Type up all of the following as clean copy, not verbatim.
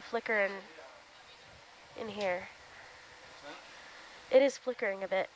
flicker in here. It is flickering a bit.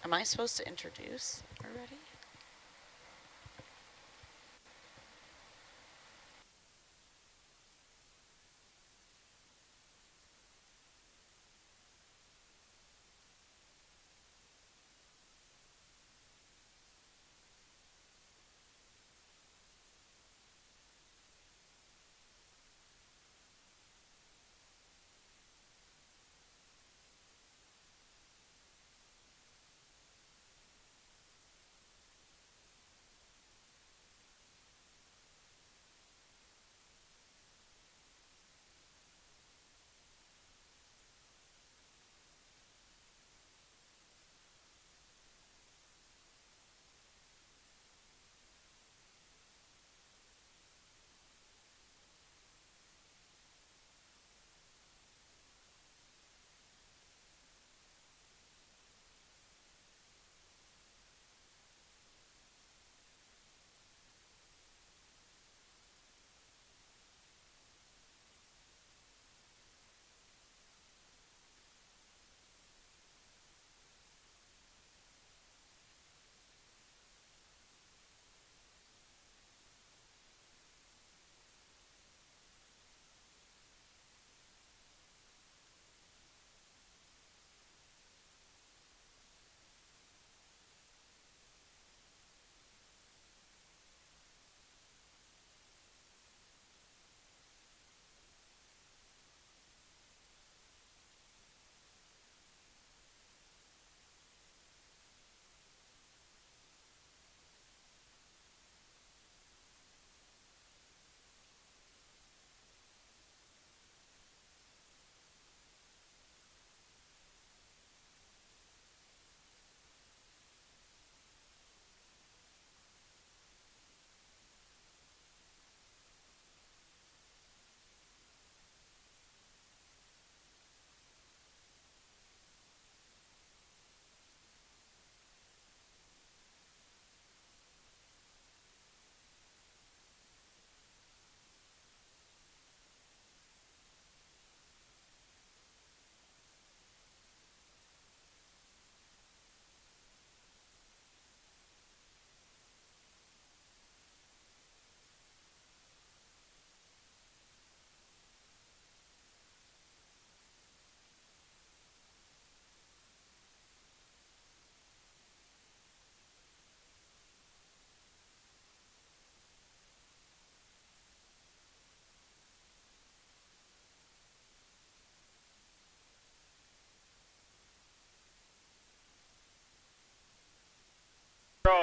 Am I supposed to introduce already?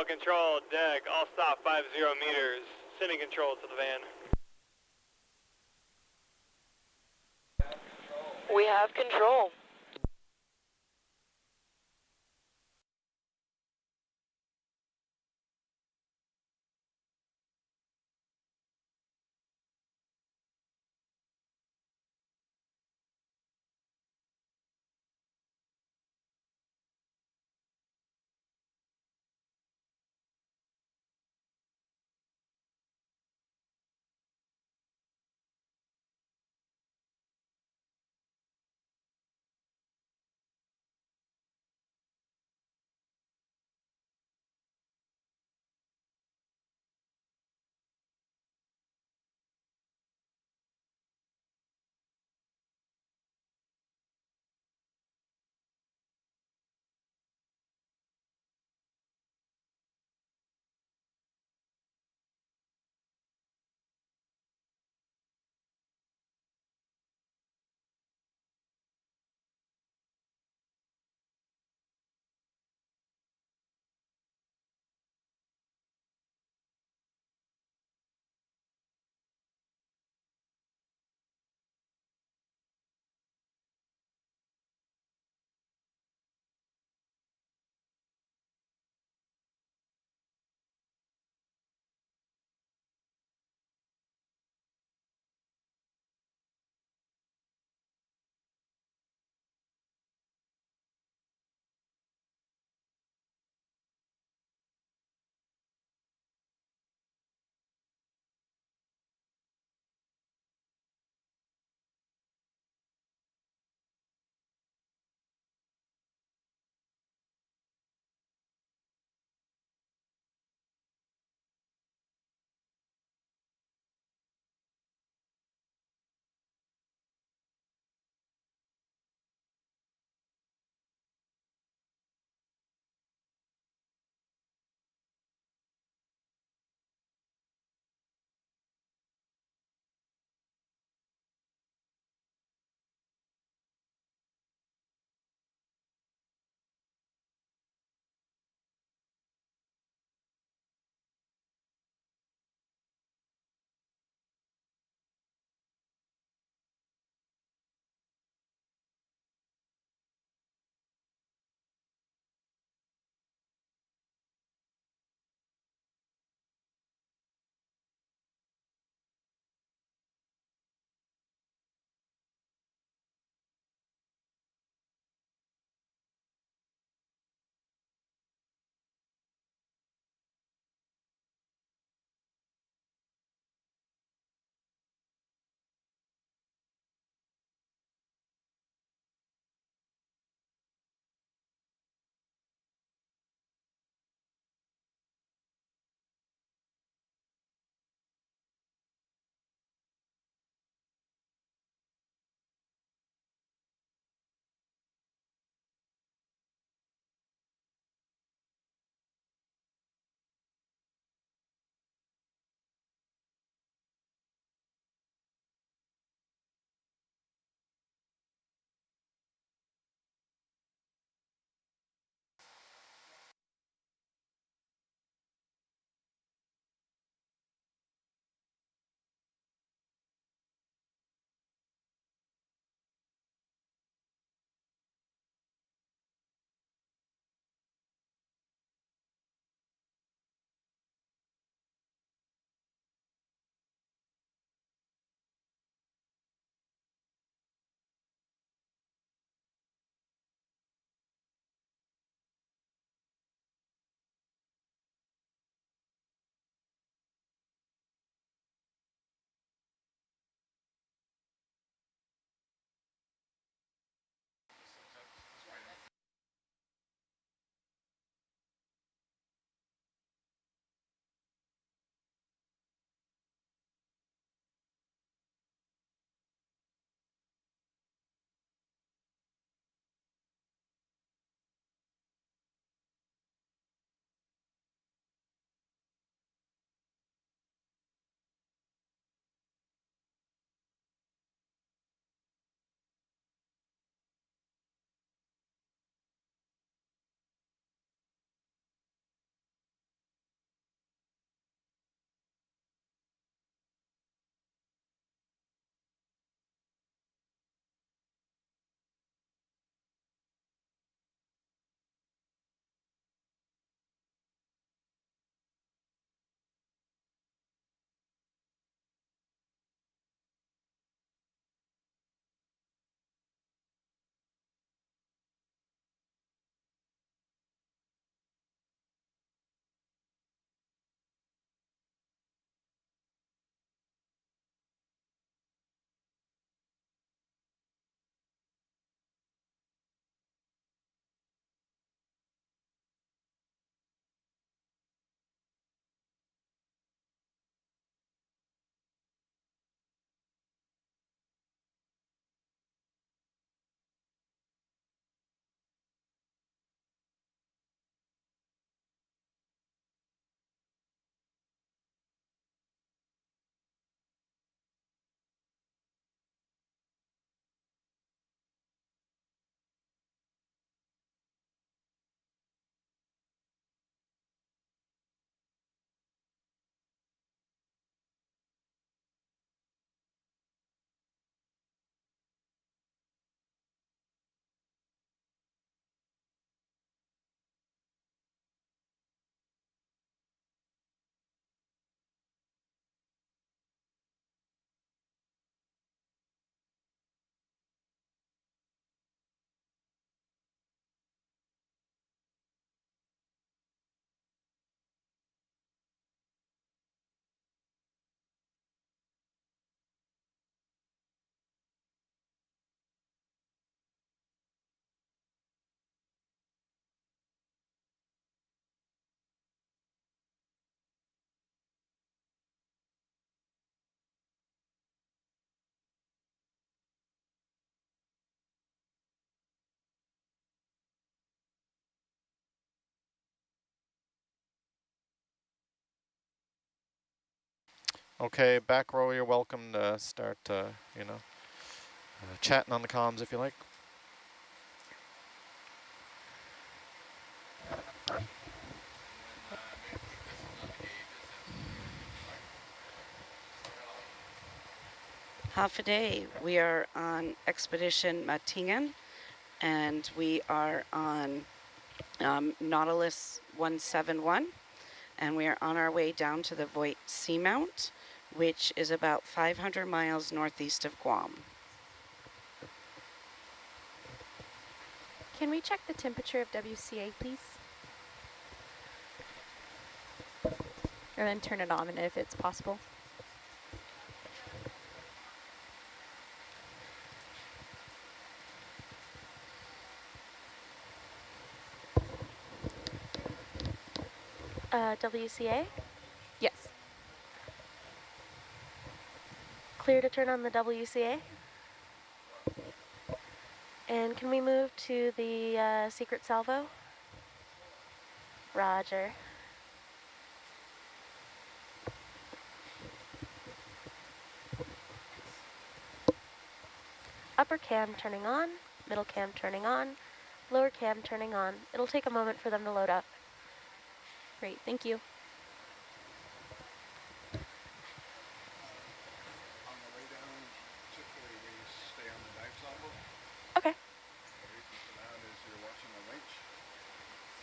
Control, deck, all stop 50 meters, sending control to the van. We have control. Okay, back row, you're welcome to start, you know, chatting on the comms if you like. Half a day. We are on Expedition Matingan, and we are on Nautilus 171, and we are on our way down to the Voigt Seamount, which is about 500 miles northeast of Guam. Can we check the temperature of WCA, please? And then turn it on if it's possible. WCA? Yes. Clear to turn on the WCA? And can we move to the secret salvo? Roger. Upper cam turning on, middle cam turning on, lower cam turning on. It'll take a moment for them to load up. Great, thank you. On the way down, typically we stay on the dive salvo. Okay. The reason for that is you're watching the winch,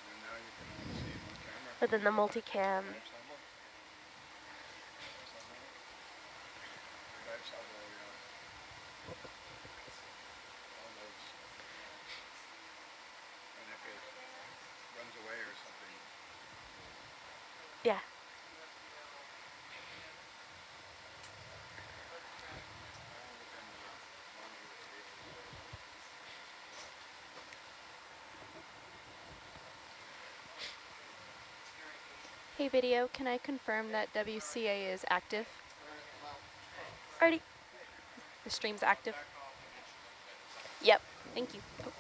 and now you can all see on camera. Within the multicam. Dive salvo. Your dive salvo, all those. And if it runs away or something. Yeah. Hey video, can I confirm that WCA is active? Alrighty. The stream's active? Yep, thank you. Oh.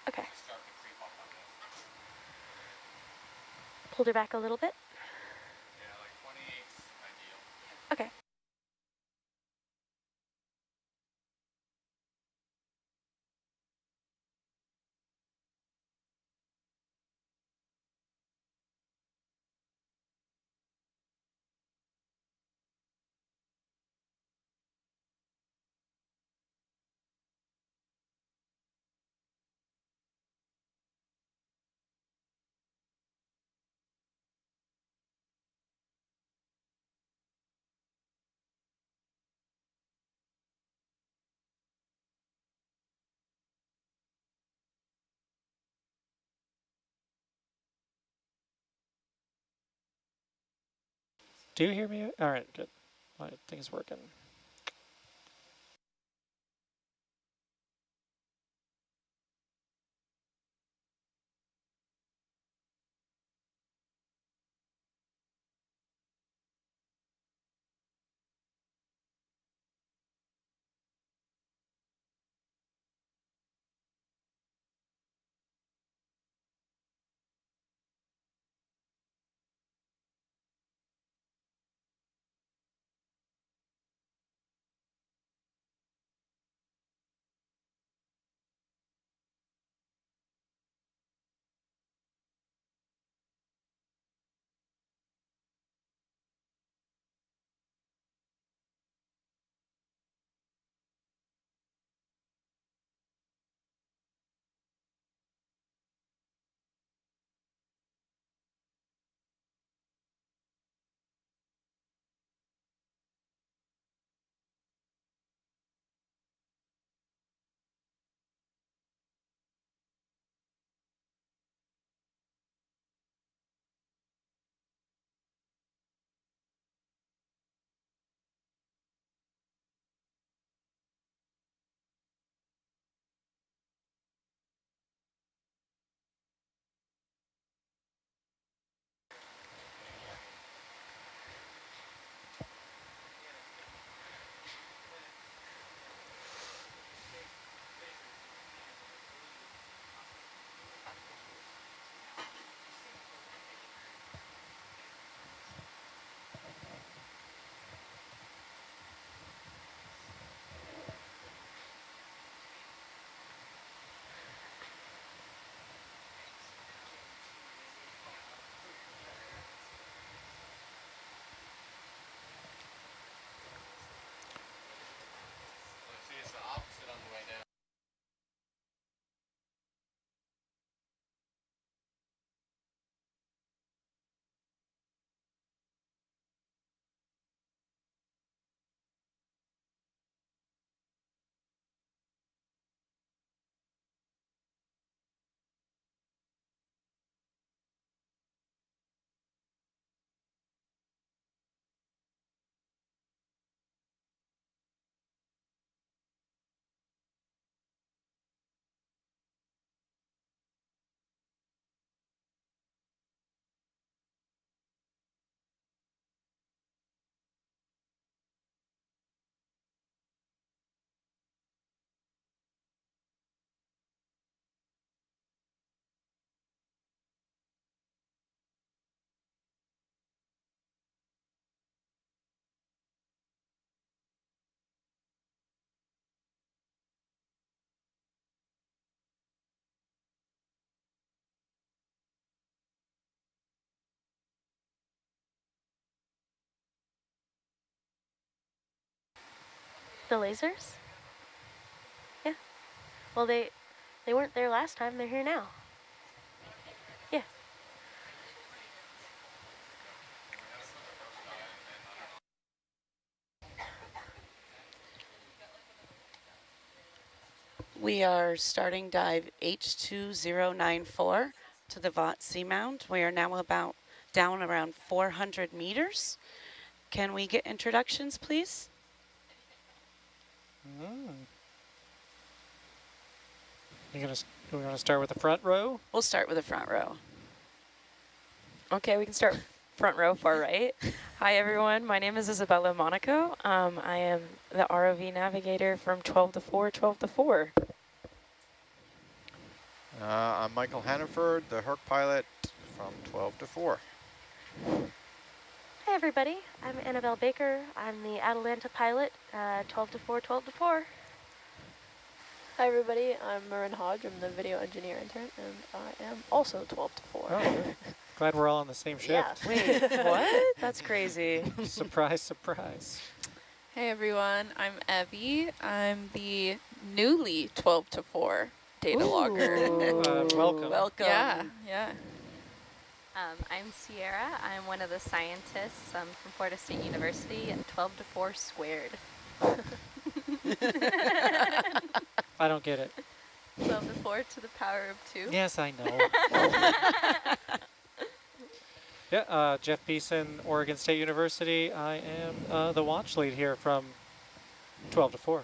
Okay. Pulled her back a little bit. Okay. Do you hear me? All right, good. My thing's working. The lasers? Yeah. Well, they weren't there last time. They're here now. Yeah. We are starting dive H2094 to the Vought Seamount. We are now about down around 400 meters. Can we get introductions, please? We're gonna start with the front row. We'll start with the front row. Okay, we can start front row, far right. Hi, everyone. My name is Isabella Monaco. I am the ROV navigator from 12 to 4, 12 to 4. I'm Michael Hannaford, the Herc pilot from 12 to 4. Hi, everybody. I'm Annabelle Baker. I'm the Atalanta pilot, 12 to 4, 12 to 4. Hi everybody, I'm Marin Hodge. I'm the video engineer intern, and I am also 12 to 4. Oh, good. Glad we're all on the same ship. Yeah. Wait, what? That's crazy. Surprise, surprise. Hey everyone, I'm Evie. I'm the newly 12 to 4 data logger. Welcome. Welcome. Yeah. I'm Sierra. I'm one of the scientists from Florida State University at 12 to 4 squared. I don't get it. 12 to 4 to the power of 2. Yes, I know. Yeah, Jeff Beeson, Oregon State University. I am the watch lead here from 12 to 4.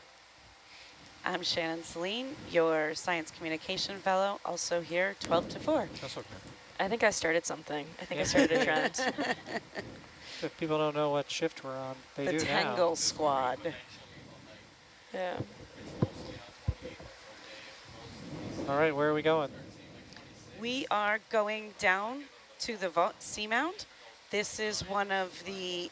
I'm Shannon Celine, your science communication fellow, also here, 12 to 4. That's okay. I think I started something. I think I started a trend. If people don't know what shift we're on, they The do Tangle now. Squad. Yeah. All right, where are we going? We are going down to the Vought Seamount. This is one of the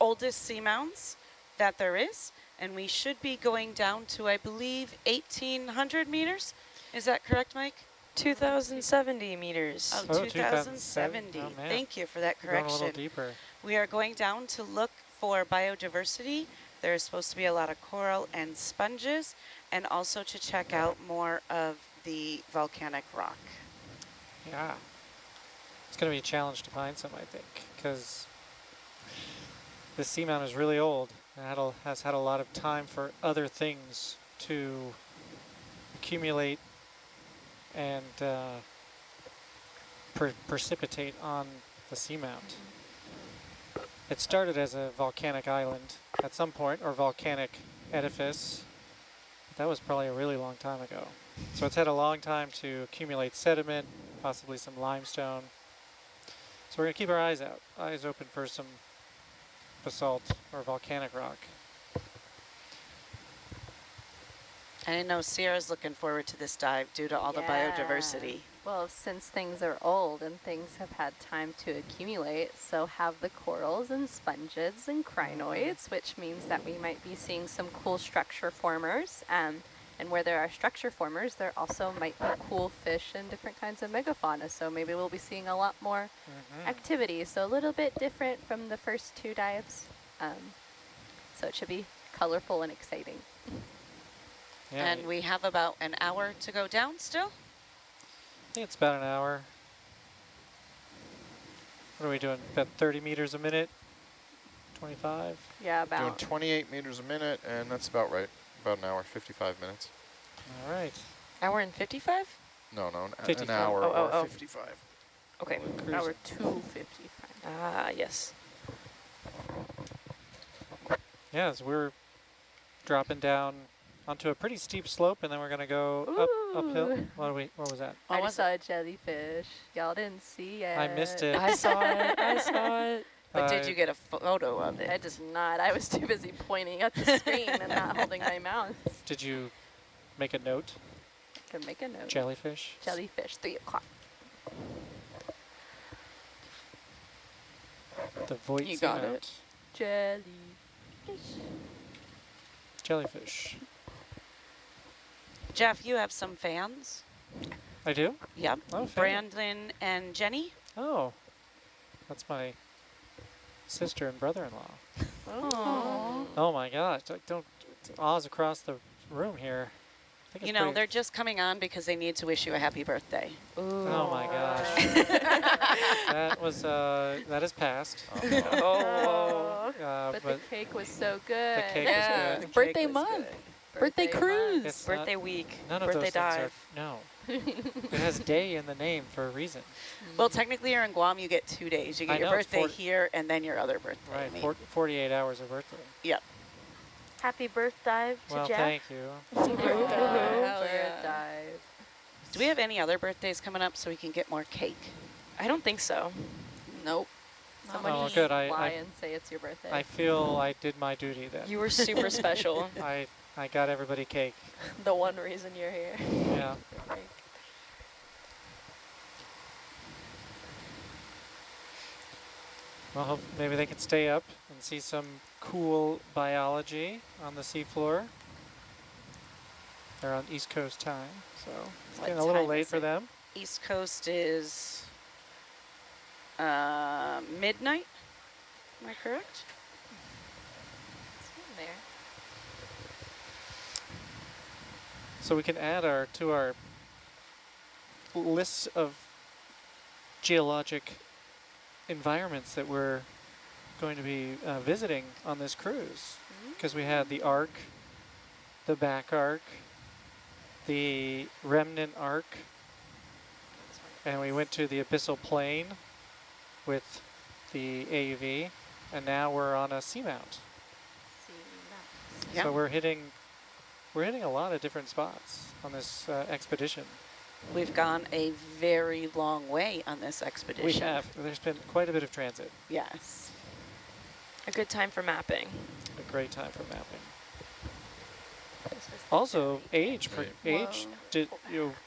oldest seamounts that there is, and we should be going down to, I believe, 1,800 meters. Is that correct, Mike? 2,070 meters. Oh, Oh, 2,070. oh, man. Thank you for that We're going a correction. little deeper. We are going down to look for biodiversity. There is supposed to be a lot of coral and sponges, and also to check out more of the volcanic rock. Yeah. It's going to be a challenge to find some, I think, because this seamount is really old and has had a lot of time for other things to accumulate and precipitate on the seamount. It started as a volcanic island at some point, or volcanic edifice. That was probably a really long time ago. So it's had a long time to accumulate sediment, possibly some limestone. So we're going to keep our eyes open for some basalt or volcanic rock. I know Sierra's looking forward to this dive due to all the biodiversity. Well, since things are old and things have had time to accumulate, so have the corals and sponges and crinoids, which means that we might be seeing some cool structure formers. And where there are structure formers, there also might be cool fish and different kinds of megafauna. So maybe we'll be seeing a lot more activity. So a little bit different from the first 2 dives. So it should be colorful and exciting. Yeah, And we have about an hour to go down still? I think it's about an hour. What are we doing? About 30 meters a minute? 25? Yeah, Doing about. 28 meters a minute, and that's about right. About an hour, 55 minutes. All right. Hour and 55? No, an 55. hour Oh, or oh. 55. Okay. Hour 2:55. Ah, yes. Yeah, so we're dropping down onto a pretty steep slope, and then we're going to go uphill. Ooh. What was that? I just saw a jellyfish. Y'all didn't see it. I missed it. I saw it. I saw it. But did you get a photo of it? I did not. I was too busy pointing at the screen and not holding my mouth. Did you make a note? Can make a note. Jellyfish? Jellyfish, 3 o'clock. The Voight You got Seamount. it. Jellyfish. Jellyfish. Jeff, you have some fans? I do? Yep. Oh, fair. Brandon and Jenny? Oh, that's my sister and brother-in-law. Oh. Oh my gosh, don't, Oz across the room here. I think You it's know, pretty, they're just coming on because they need to wish you a happy birthday. Ooh. oh my gosh. That was, that is past. Oh. But the But cake was so good. the cake Yeah. was good. Birthday was month. good. Birthday month. cruise. It's not, Birthday week. none of Birthday those things dive. are, no. It has day in the name for a reason. Well, technically you're in Guam, you get 2 days. You I get your know, it's birthday 40 here and then your other birthday. Right, I mean, 48 hours of birthday. yep. Happy birth dive to Well, Jeff. thank you. Hell Bird yeah. dive. Do we have any other birthdays coming up so we can get more cake? I don't think so. Nope. Someone Oh, just good. lie I and say it's your birthday. I feel I did my duty then. You were super special. I got everybody cake. The one reason you're here. Yeah. Well, maybe they can stay up and see some cool biology on the seafloor. They're on East Coast time, so it's What getting a little time late is for it? them. East Coast is midnight. Am I correct? It's in there. So we can add to our list of geologic environments that we're going to be visiting on this cruise, because we had the arc, the back arc, the remnant arc, and we went to the abyssal plain with the AUV, and now we're on a seamount. Yeah. So we're hitting a lot of different spots on this expedition. We've gone a very long way on this expedition. We have. There's been quite a bit of transit. Yes. A good time for mapping. A great time for mapping. Also, age.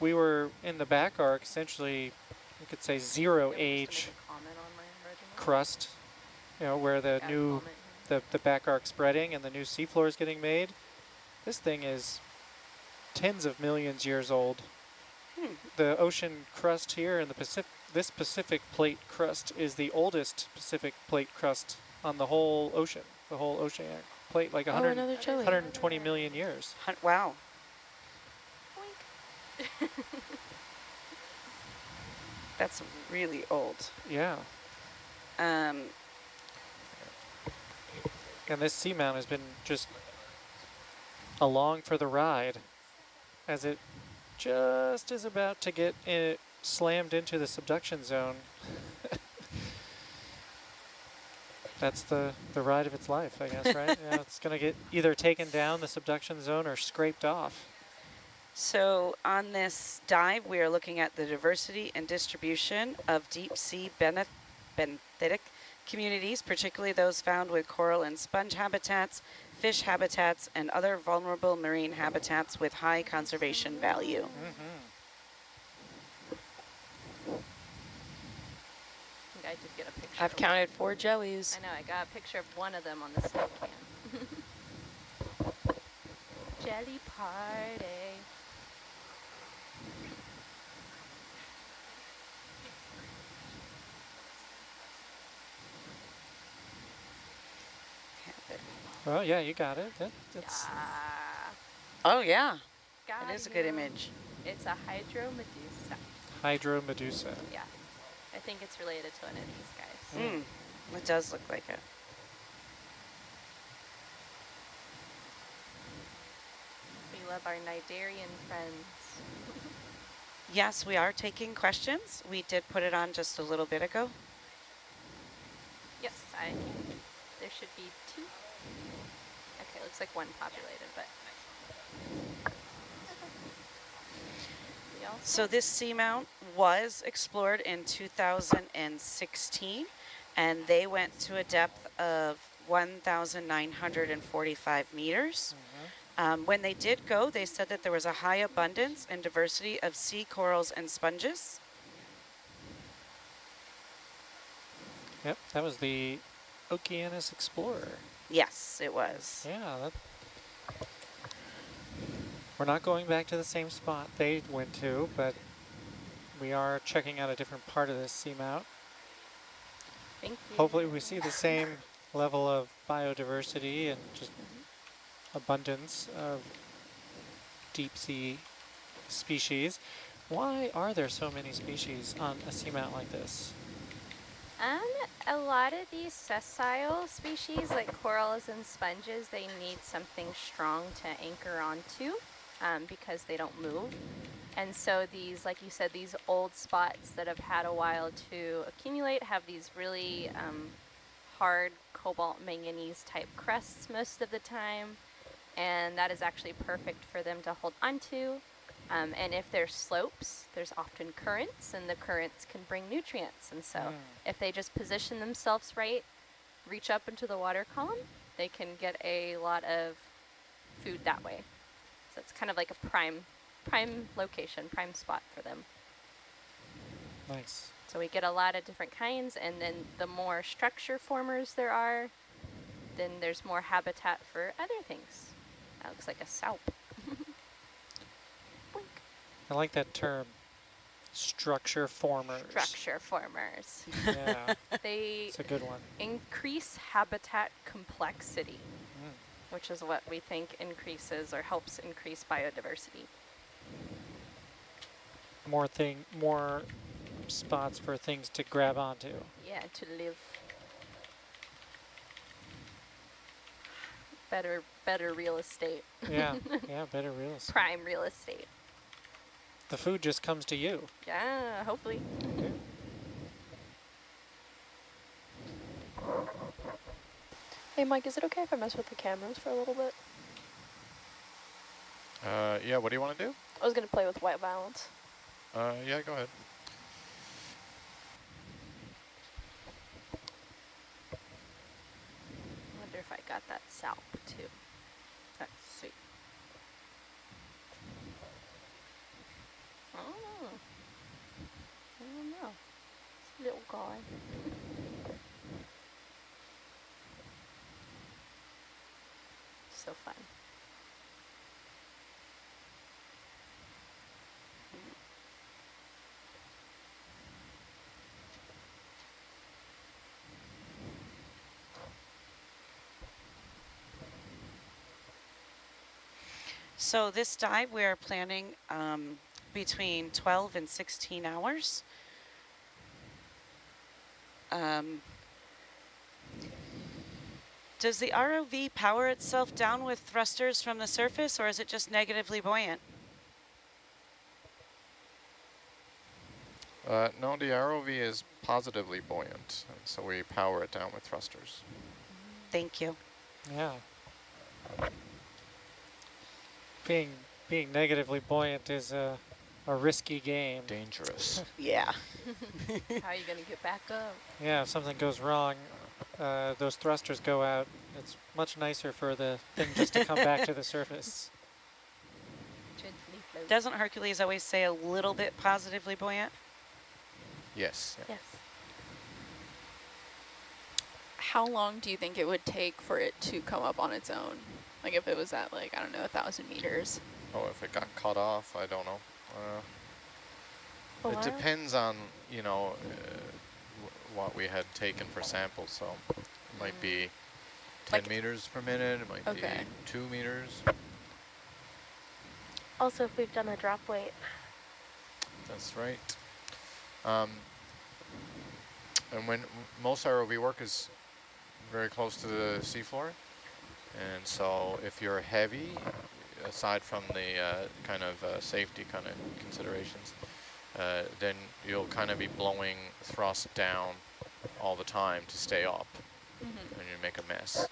We were in the back arc, essentially, you could say zero age crust, where the new, the back arc spreading and the new seafloor is getting made. This thing is tens of millions years old. The ocean crust here in the Pacific, this Pacific plate crust is the oldest Pacific plate crust on the whole ocean, the whole oceanic plate, like 120 million years. Wow. That's really old. Yeah. And this seamount has been just along for the ride as it just is about to get slammed into the subduction zone. That's the ride of its life, I guess, right? Yeah, it's going to get either taken down the subduction zone or scraped off. So on this dive, we are looking at the diversity and distribution of deep sea benthitic communities, particularly those found with coral and sponge habitats, fish habitats, and other vulnerable marine habitats with high conservation value. I think I did get a picture. I've counted 4 jellies. I know, I got a picture of one of them on the snow can. Jelly party. Well, yeah, you got it. That's Oh, yeah. Got That is a good you. image. It's a hydromedusa. Hydromedusa. Yeah. I think it's related to one of these guys. It does look like it. We love our Nidarian friends. Yes, we are taking questions. We did put it on just a little bit ago. Yes, there should be 2. Okay, looks like 1 populated, but. So this seamount was explored in 2016, and they went to a depth of 1,945 meters. When they did go, they said that there was a high abundance and diversity of sea corals and sponges. Yep, that was the Okeanos Explorer. Yes, it was. Yeah, we're not going back to the same spot they went to, but we are checking out a different part of this seamount. Thank you. Hopefully we see the same level of biodiversity and just abundance of deep sea species. Why are there so many species on a seamount like this? A lot of these sessile species, like corals and sponges, they need something strong to anchor onto because they don't move. And so these, like you said, these old spots that have had a while to accumulate have these really hard cobalt manganese type crusts most of the time. And that is actually perfect for them to hold onto. And if there's slopes, there's often currents, and the currents can bring nutrients. And so if they just position themselves right, reach up into the water column, they can get a lot of food that way. So it's kind of like a prime location, prime spot for them. Nice. So we get a lot of different kinds, and then the more structure formers there are, then there's more habitat for other things. That looks like a salp. I like that term, structure formers. Structure formers. Yeah, They it's a good one. increase habitat complexity, which is what we think increases or helps increase biodiversity. More spots for things to grab onto. Yeah, to live. Better real estate. Yeah, yeah, better real estate. Prime real estate. The food just comes to you. Yeah, hopefully. Hey, Mike, is it okay if I mess with the cameras for a little bit? Yeah, what do you want to do? I was going to play with white balance. Yeah, go ahead. I wonder if I got that salp too. That's sweet. Oh, I don't know. This little guy. So fun. So this dive we are planning between 12 and 16 hours. Does the ROV power itself down with thrusters from the surface, or is it just negatively buoyant? No, the ROV is positively buoyant, and so we power it down with thrusters. Thank you. Yeah. Being negatively buoyant is a risky game. Dangerous. Yeah. How are you going to get back up? Yeah, if something goes wrong, those thrusters go out. It's much nicer for the thing just to come back to the surface. Gently float. Doesn't Hercules always say a little bit positively buoyant? Yes. Yeah. Yes. How long do you think it would take for it to come up on its own? Like if it was at like, I don't know, 1,000 meters? Oh, if it got cut off, I don't know. A It while? depends on, you know, what we had taken for samples. So it might be 10 Like- meters per minute. It might Okay. be 2 meters. Also, if we've done a drop weight. That's right. And when most ROV work is very close to the seafloor, and so if you're heavy, aside from the kind of safety kind of considerations, then you'll kind of be blowing thrust down all the time to stay up, and you make a mess.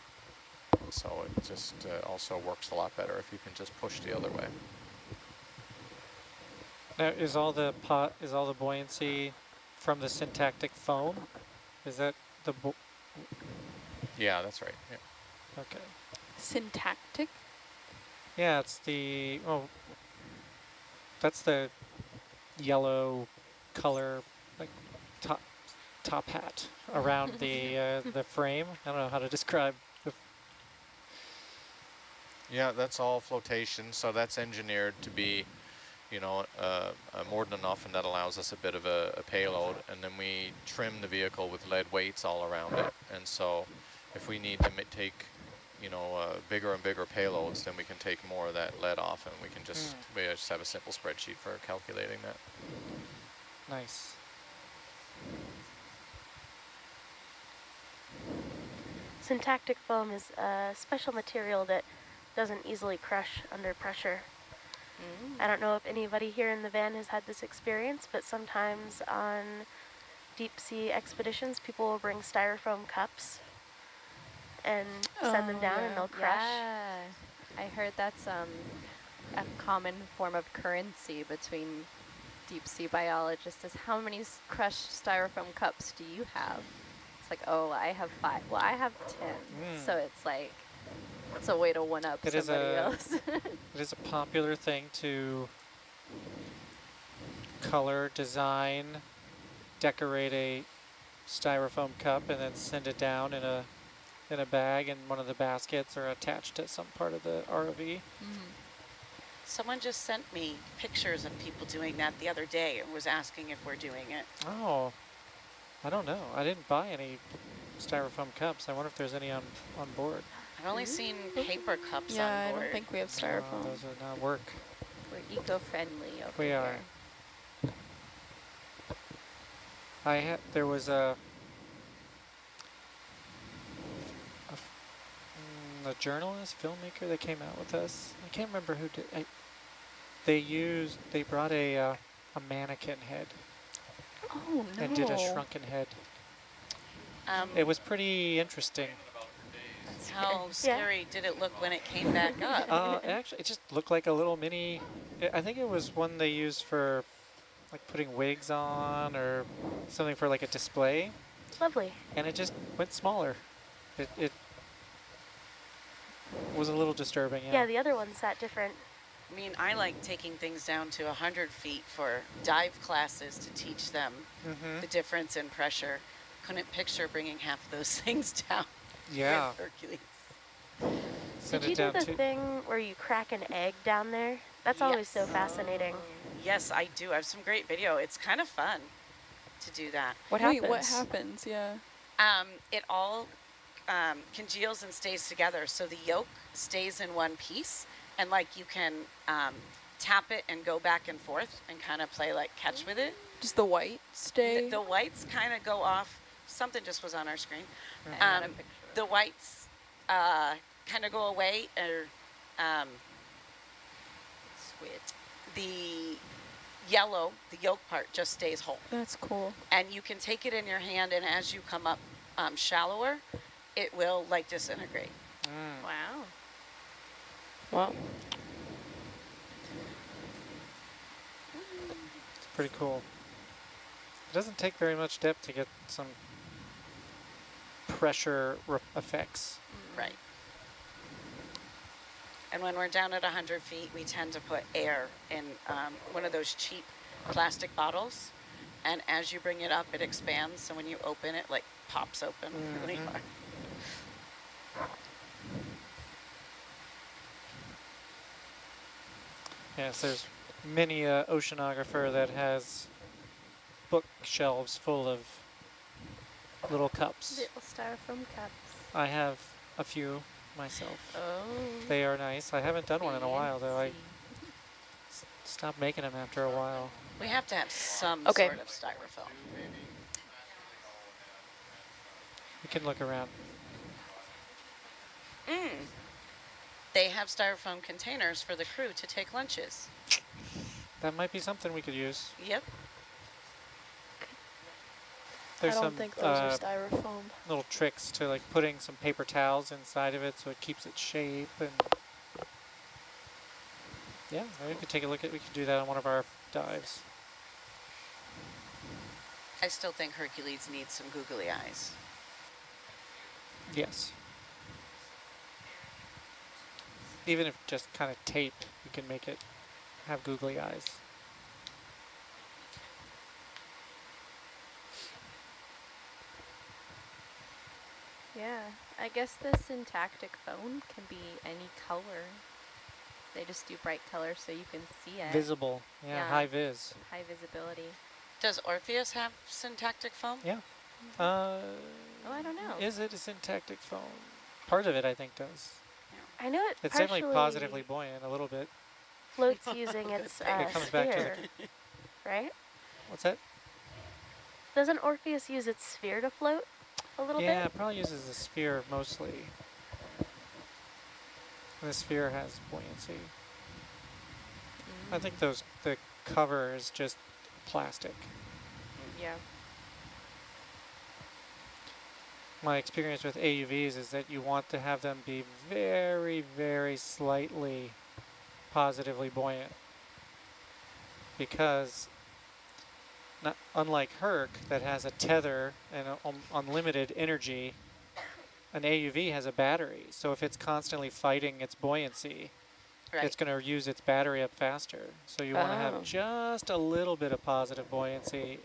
So it just also works a lot better if you can just push the other way. Now, is all the buoyancy from the syntactic foam? Is that the Yeah, that's right. Yeah. okay? Syntactic? Yeah, it's the that's the yellow color, like top hat around the frame. I don't know how to describe the. Yeah, that's all flotation. So that's engineered to be, you know, more than enough, and that allows us a bit of a payload. And then we trim the vehicle with lead weights all around it. And so if we need to take, you know, bigger and bigger payloads, then we can take more of that lead off, and we can just we just have a simple spreadsheet for calculating that. Nice. Syntactic foam is a special material that doesn't easily crush under pressure. I don't know if anybody here in the van has had this experience, but sometimes on deep sea expeditions, people will bring styrofoam cups and send them down, and they'll crush. Yeah, I heard that's a common form of currency between deep sea biologists is how many crushed styrofoam cups do you have? It's like, oh, I have 5. Well, I have 10. So it's like, it's a way to one-up somebody else. It is a popular thing to color, design, decorate a styrofoam cup, and then send it down in a bag in one of the baskets or attached to some part of the ROV. Someone just sent me pictures of people doing that the other day and was asking if we're doing it. Oh, I don't know. I didn't buy any styrofoam cups. I wonder if there's any on board. I've only seen paper cups on Yeah, I board. don't think we have styrofoam. Those would not work. We're eco-friendly over We here. are. There was a journalist, filmmaker that came out with us. I can't remember who did. They brought a mannequin head. Oh, no. And did a shrunken head. It was pretty interesting. How scary did it look when it came back up? Actually, it just looked like a little mini. I think it was one they used for like putting wigs on or something for like a display. Lovely. And it just went smaller. It was a little disturbing. Yeah, the other one sat different. I mean, I like taking things down to 100 feet for dive classes to teach them the difference in pressure. Couldn't picture bringing half of those things down. Yeah. With Hercules. Did you do the thing where you crack an egg down there? That's always so fascinating. Yes, I do. I have some great video. It's kind of fun to do that. What happens? Yeah. It all congeals and stays together. So the yolk stays in one piece, and like you can tap it and go back and forth and kind of play like catch with it. Does the white stay? The whites kind of go off. Something just was on our screen. Right. The whites kind of go away, or Sweet. the yellow, the yolk part, just stays whole. That's cool. And you can take it in your hand, and as you come up shallower, it will like disintegrate. Wow. Well, It's pretty cool. It doesn't take very much depth to get some pressure effects. Right. And when we're down at 100 feet, we tend to put air in one of those cheap plastic bottles. And as you bring it up, it expands. So when you open it, like pops open really hard. Yes, there's many oceanographer that has bookshelves full of little cups. Little styrofoam cups. I have a few myself. Oh. They are nice. I haven't done one in a while, though. I stopped making them after a while. We have to have some sort of styrofoam. We can look around. They have styrofoam containers for the crew to take lunches. That might be something we could use. Yep. There's I don't some think those are styrofoam. little tricks to like putting some paper towels inside of it so it keeps its shape, and yeah, maybe we could take a look at. We could do that on one of our dives. I still think Hercules needs some googly eyes. Yes. Even if just kind of taped, you can make it have googly eyes. Yeah, I guess the syntactic foam can be any color. They just do bright colors so you can see it. Visible, yeah, high vis. High visibility. Does Orpheus have syntactic foam? Yeah. Oh, I don't know. Is it a syntactic foam? Part of it, I think, does. I know it It's partially definitely positively buoyant, a little bit. floats using its It comes back to sphere, right? What's that? Doesn't Orpheus use its sphere to float a little Yeah, bit? it probably uses the sphere mostly. And the sphere has buoyancy. I think the cover is just plastic. Yeah. My experience with AUVs is that you want to have them be very, very slightly positively buoyant. Because unlike Herc that has a tether and unlimited energy, an AUV has a battery. So if it's constantly fighting its buoyancy, it's going to use its battery up faster. So you want to have just a little bit of positive buoyancy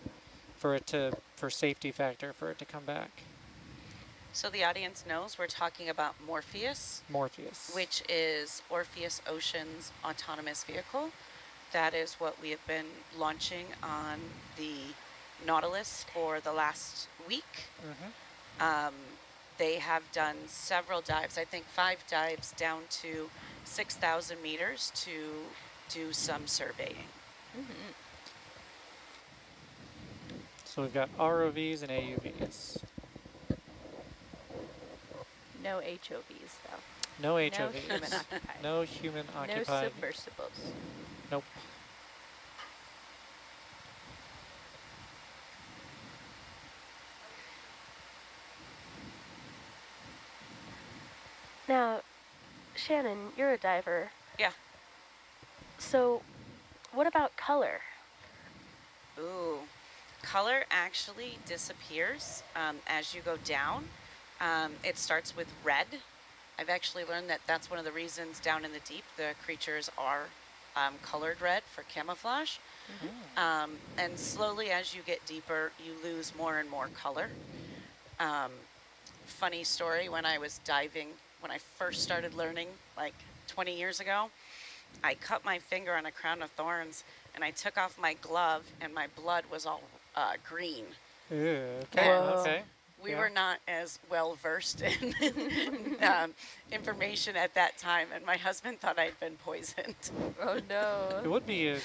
for safety factor, for it to come back. So the audience knows we're talking about Morpheus. Morpheus. Which is Orpheus Ocean's autonomous vehicle. That is what we have been launching on the Nautilus for the last week. They have done several dives, I think 5 dives down to 6,000 meters to do some surveying. So we've got ROVs and AUVs. No HOVs, though. No HOVs. No human occupied. No human occupied. No submersibles. Nope. Now, Shannon, you're a diver. Yeah. So what about color? Ooh, color actually disappears as you go down. It starts with red. I've actually learned that that's one of the reasons down in the deep the creatures are colored red for camouflage. And slowly as you get deeper, you lose more and more color. Funny story, when I was diving, when I first started learning, like 20 years ago, I cut my finger on a crown of thorns and I took off my glove and my blood was all green. Ew, okay, okay. We were not as well versed in information at that time, and my husband thought I'd been poisoned. Oh no. It would be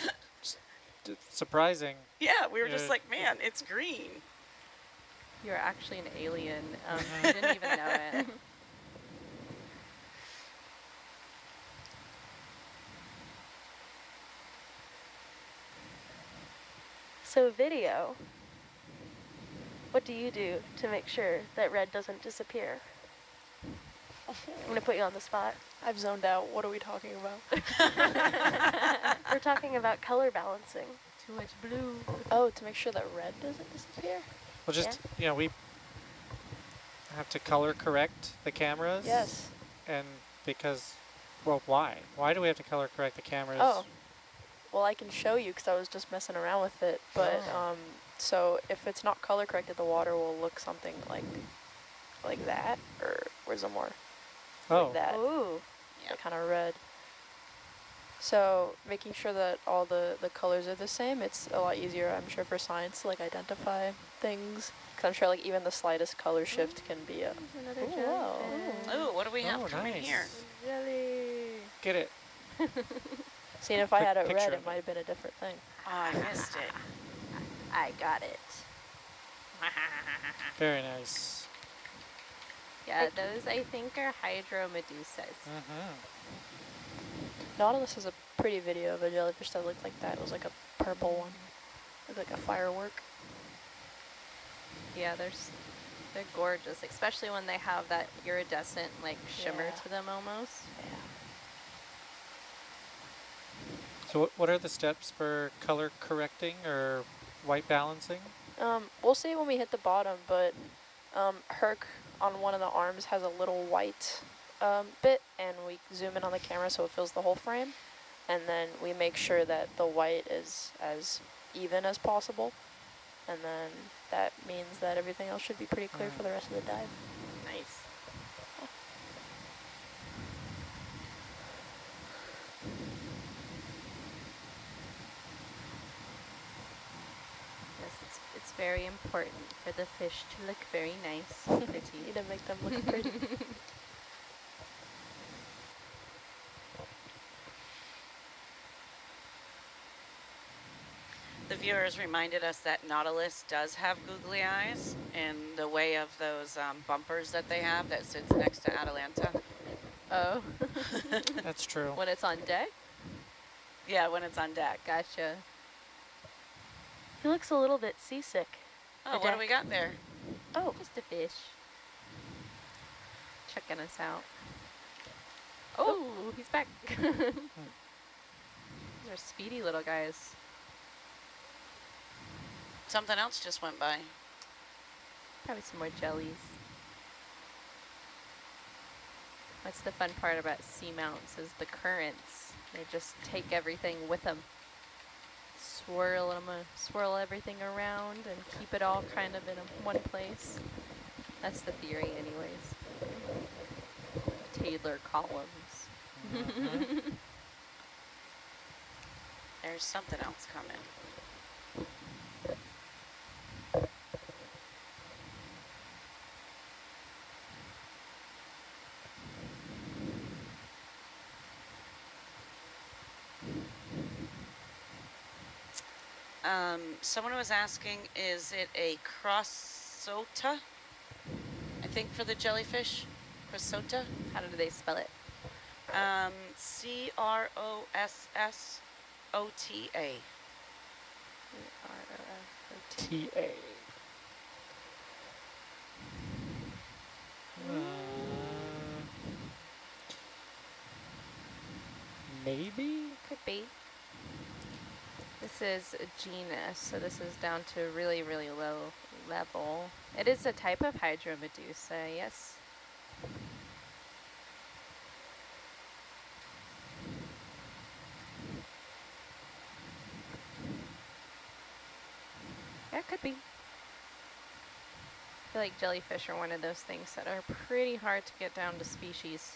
surprising. Yeah, we were just like, man, it's green. You're actually an alien. You didn't even know it. So video, what do you do to make sure that red doesn't disappear? I'm going to put you on the spot. I've zoned out. What are we talking about? We're talking about color balancing. Too much blue. Oh, to make sure that red doesn't disappear? Well, just, you know, we have to color correct the cameras. Yes. And because, well, why? Why do we have to color correct the cameras? Oh, well, I can show you because I was just messing around with it. But so if it's not color corrected, the water will look something like that, or where's the more? Like that. Ooh. Yeah. Kind of red. So making sure that all the colors are the same, it's a lot easier, I'm sure, for science to like identify things. Because I'm sure like even the slightest color shift can be a... Ooh, what do we have coming here? Jelly. Get it. See, and if I had it Picture red, of it might have been a different thing. Oh, I missed it. I got it. Very nice. Yeah, those I think are hydromedusas. Nautilus is a pretty video of a jellyfish that looked like that. It was like a purple one. It was like a firework. Yeah, they're gorgeous, especially when they have that iridescent like shimmer to them almost. Yeah. So what are the steps for color correcting or white balancing? We'll see when we hit the bottom, but Herc on one of the arms has a little white bit, and we zoom in on the camera so it fills the whole frame, and then we make sure that the white is as even as possible, and then that means that everything else should be pretty clear for the rest of the dive. Nice. Yes, It's very important for the fish to look very nice and pretty. Need to make them look pretty. The viewers reminded us that Nautilus does have googly eyes in the way of those bumpers that they have that sits next to Atalanta. Oh. That's true. When it's on deck? Yeah, when it's on deck. Gotcha. He looks a little bit seasick. Oh, what do we got there? Oh, just a fish. Checking us out. Oh, he's back. They're speedy little guys. Something else just went by. Probably some more jellies. That's the fun part about seamounts is the currents. They just take everything with them. Swirl everything around and keep it all kind of in one place. That's the theory anyways. Taylor columns. There's something else coming. Someone was asking, is it a crossota? I think for the jellyfish, crossota. How do they spell it? C-R-O-S-S-O-T-A. T-A. Maybe? Could be. This is a genus, so this is down to really, really low level. It is a type of hydromedusa, yes. Yeah, it could be. I feel like jellyfish are one of those things that are pretty hard to get down to species.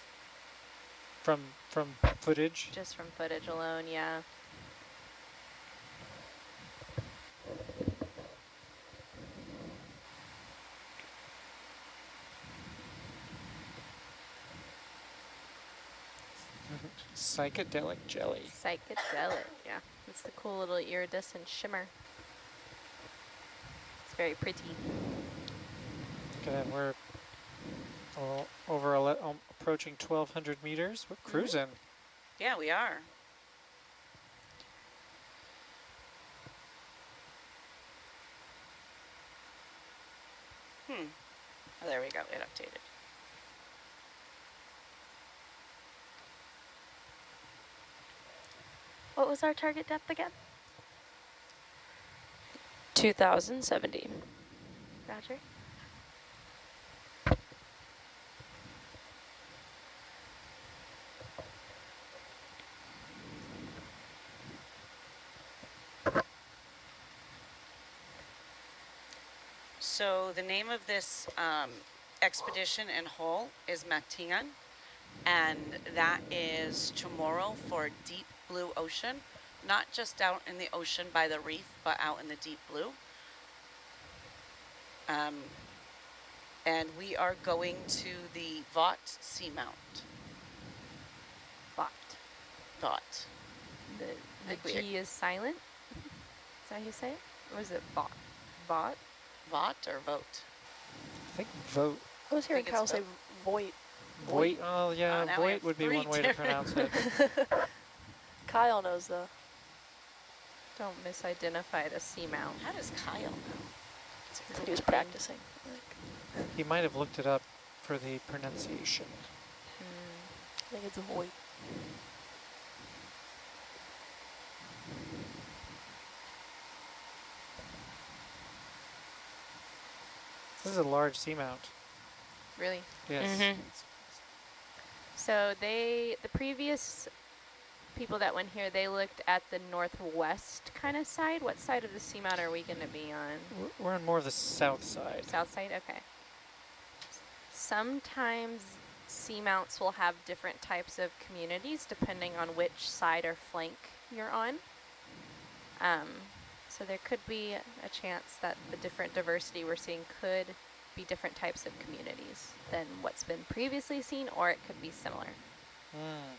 From footage? Just from footage alone, yeah. Psychedelic jelly. Psychedelic, yeah. It's the cool little iridescent shimmer. It's very pretty. Look at that, we're approaching 1,200 meters. We're cruising. Yeah, we are. Oh, there we go. It updated. What was our target depth again? 2,070. Roger. So the name of this expedition and hole is Matingan, and that is tomorrow for deep blue ocean, not just out in the ocean by the reef, but out in the deep blue. And we are going to the Vought Seamount. Vought. Vought. The G is silent? Is that how you say it? Or is it Vought? Vought? Vought or Vote? I think vote. I was hearing Kyle say Voight. Voight? Oh, yeah, now we Voight have would be three one way to pronounce it. Kyle knows though. Don't misidentify the seamount. How does Kyle know? He was practicing. He might have looked it up for the pronunciation. I think it's Voight. This is a large seamount. Really? Yes. So the previous people that went here, they looked at the northwest kind of side. What side of the seamount are we going to be on? We're on more of the south side. South side? Okay. Sometimes seamounts will have different types of communities depending on which side or flank you're on. So So there could be a chance that the different diversity we're seeing could be different types of communities than what's been previously seen, or it could be similar. Mm.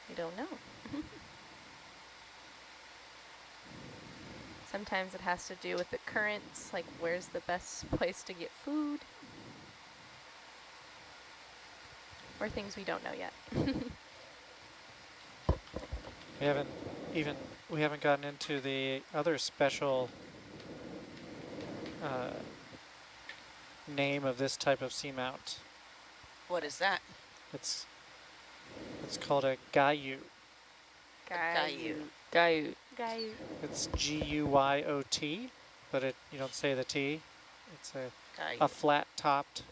We don't know. Sometimes it has to do with the currents, like where's the best place to get food, or things we don't know yet. We haven't gotten into the other special name of this type of seamount. What is that? It's called a guyot. Guyot. Guyot. Guyot. It's G-U-Y-O-T, but you don't say the T. It's a Guyot. flat-topped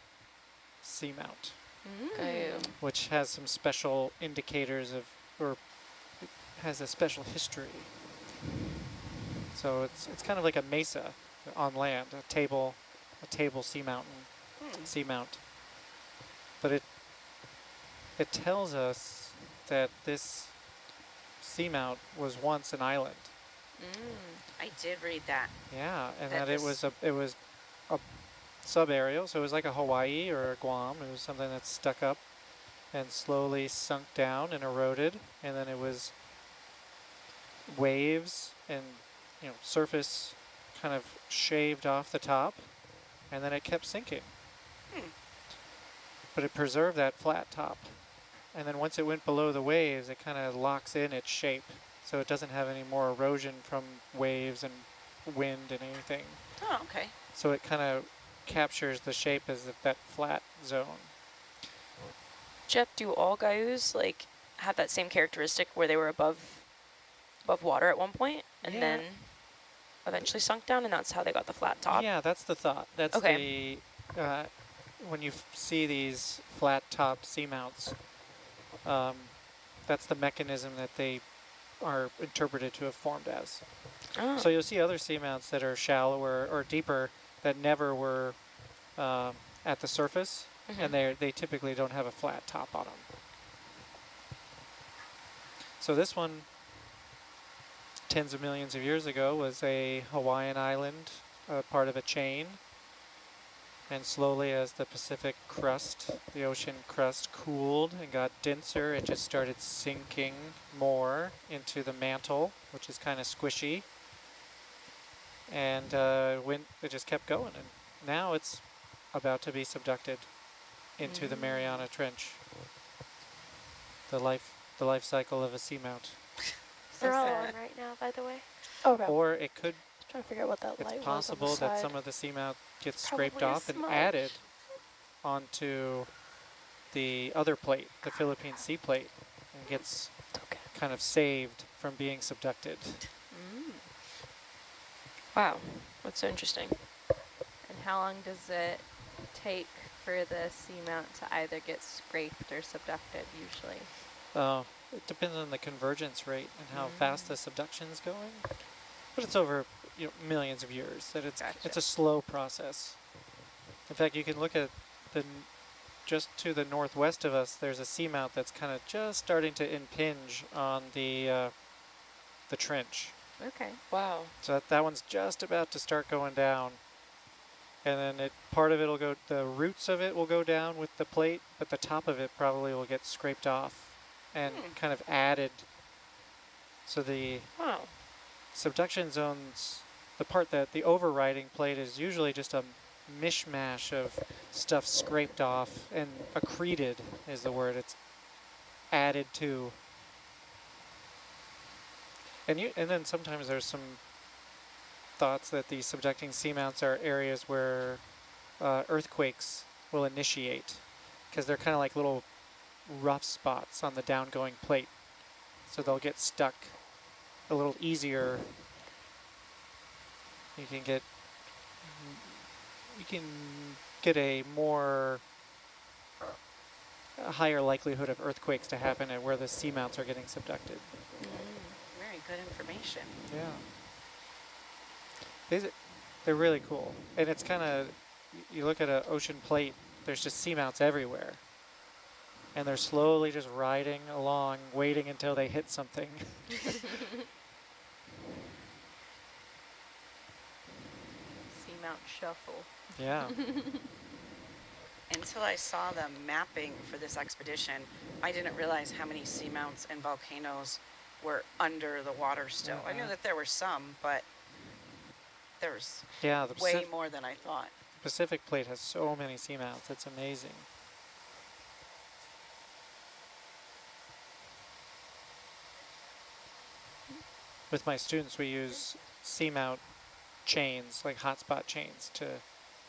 seamount, Guyot. which has some special indicators of, or it has a special history. So it's kind of like a mesa on land, a table seamount. But it tells us that this seamount was once an island. I did read that. Yeah, and That that it was a sub-aerial, so it was like a Hawaii or a Guam. It was something that stuck up and slowly sunk down and eroded, and then it was waves and surface kind of shaved off the top, and then it kept sinking. But it preserved that flat top. And then once it went below the waves, it kind of locks in its shape. So it doesn't have any more erosion from waves and wind and anything. Oh, okay. So it kind of captures the shape as that flat zone. Jeff, do all Guyuts like have that same characteristic where they were above water at one point and then eventually sunk down, and that's how they got the flat top? Yeah, that's the thought. That's okay. When you see these flat-topped seamounts, that's the mechanism that they are interpreted to have formed as. Oh. So you'll see other seamounts that are shallower or deeper that never were at the surface, and they typically don't have a flat top on them. So this one, tens of millions of years ago, was a Hawaiian island, part of a chain. And slowly as the Pacific crust, the ocean crust cooled and got denser, it just started sinking more into the mantle, which is kind of squishy. And it just kept going. And now it's about to be subducted into the Mariana Trench. The life cycle of a seamount. They're all on right now, by the way. Okay. Or it could, Trying to figure out what that light it's was on the possible that side. some of the seamount gets Probably scraped a off and smudge. added onto the other plate, the Philippine Sea plate, and gets kind of saved from being subducted. Wow, that's so interesting. And how long does it take for the seamount to either get scraped or subducted usually? It depends on the convergence rate and how fast the subduction is going. But it's over millions of years. That it's a slow process. In fact, you can look at just to the northwest of us, there's a seamount that's kind of just starting to impinge on the trench. Okay. Wow. So that one's just about to start going down. And then part of it will go, the roots of it will go down with the plate, but the top of it probably will get scraped off and kind of added. So the subduction zones, the part that the overriding plate is usually just a mishmash of stuff scraped off, and accreted is the word. It's added to. And then sometimes there's some thoughts that these subducting seamounts are areas where earthquakes will initiate, because they're kind of like little rough spots on the downgoing plate. So they'll get stuck a little easier. You can get a higher likelihood of earthquakes to happen at where the seamounts are getting subducted. Very good information. Yeah. They're really cool. And it's kind of, you look at an ocean plate, there's just seamounts everywhere. And they're slowly just riding along, waiting until they hit something. seamount shuffle. Yeah. Until I saw the mapping for this expedition, I didn't realize how many seamounts and volcanoes were under the water still. I knew that there were some, but there's Yeah, the way more than I thought. Pacific Plate has so many seamounts. It's amazing. With my students, we use seamount chains, like hotspot chains, to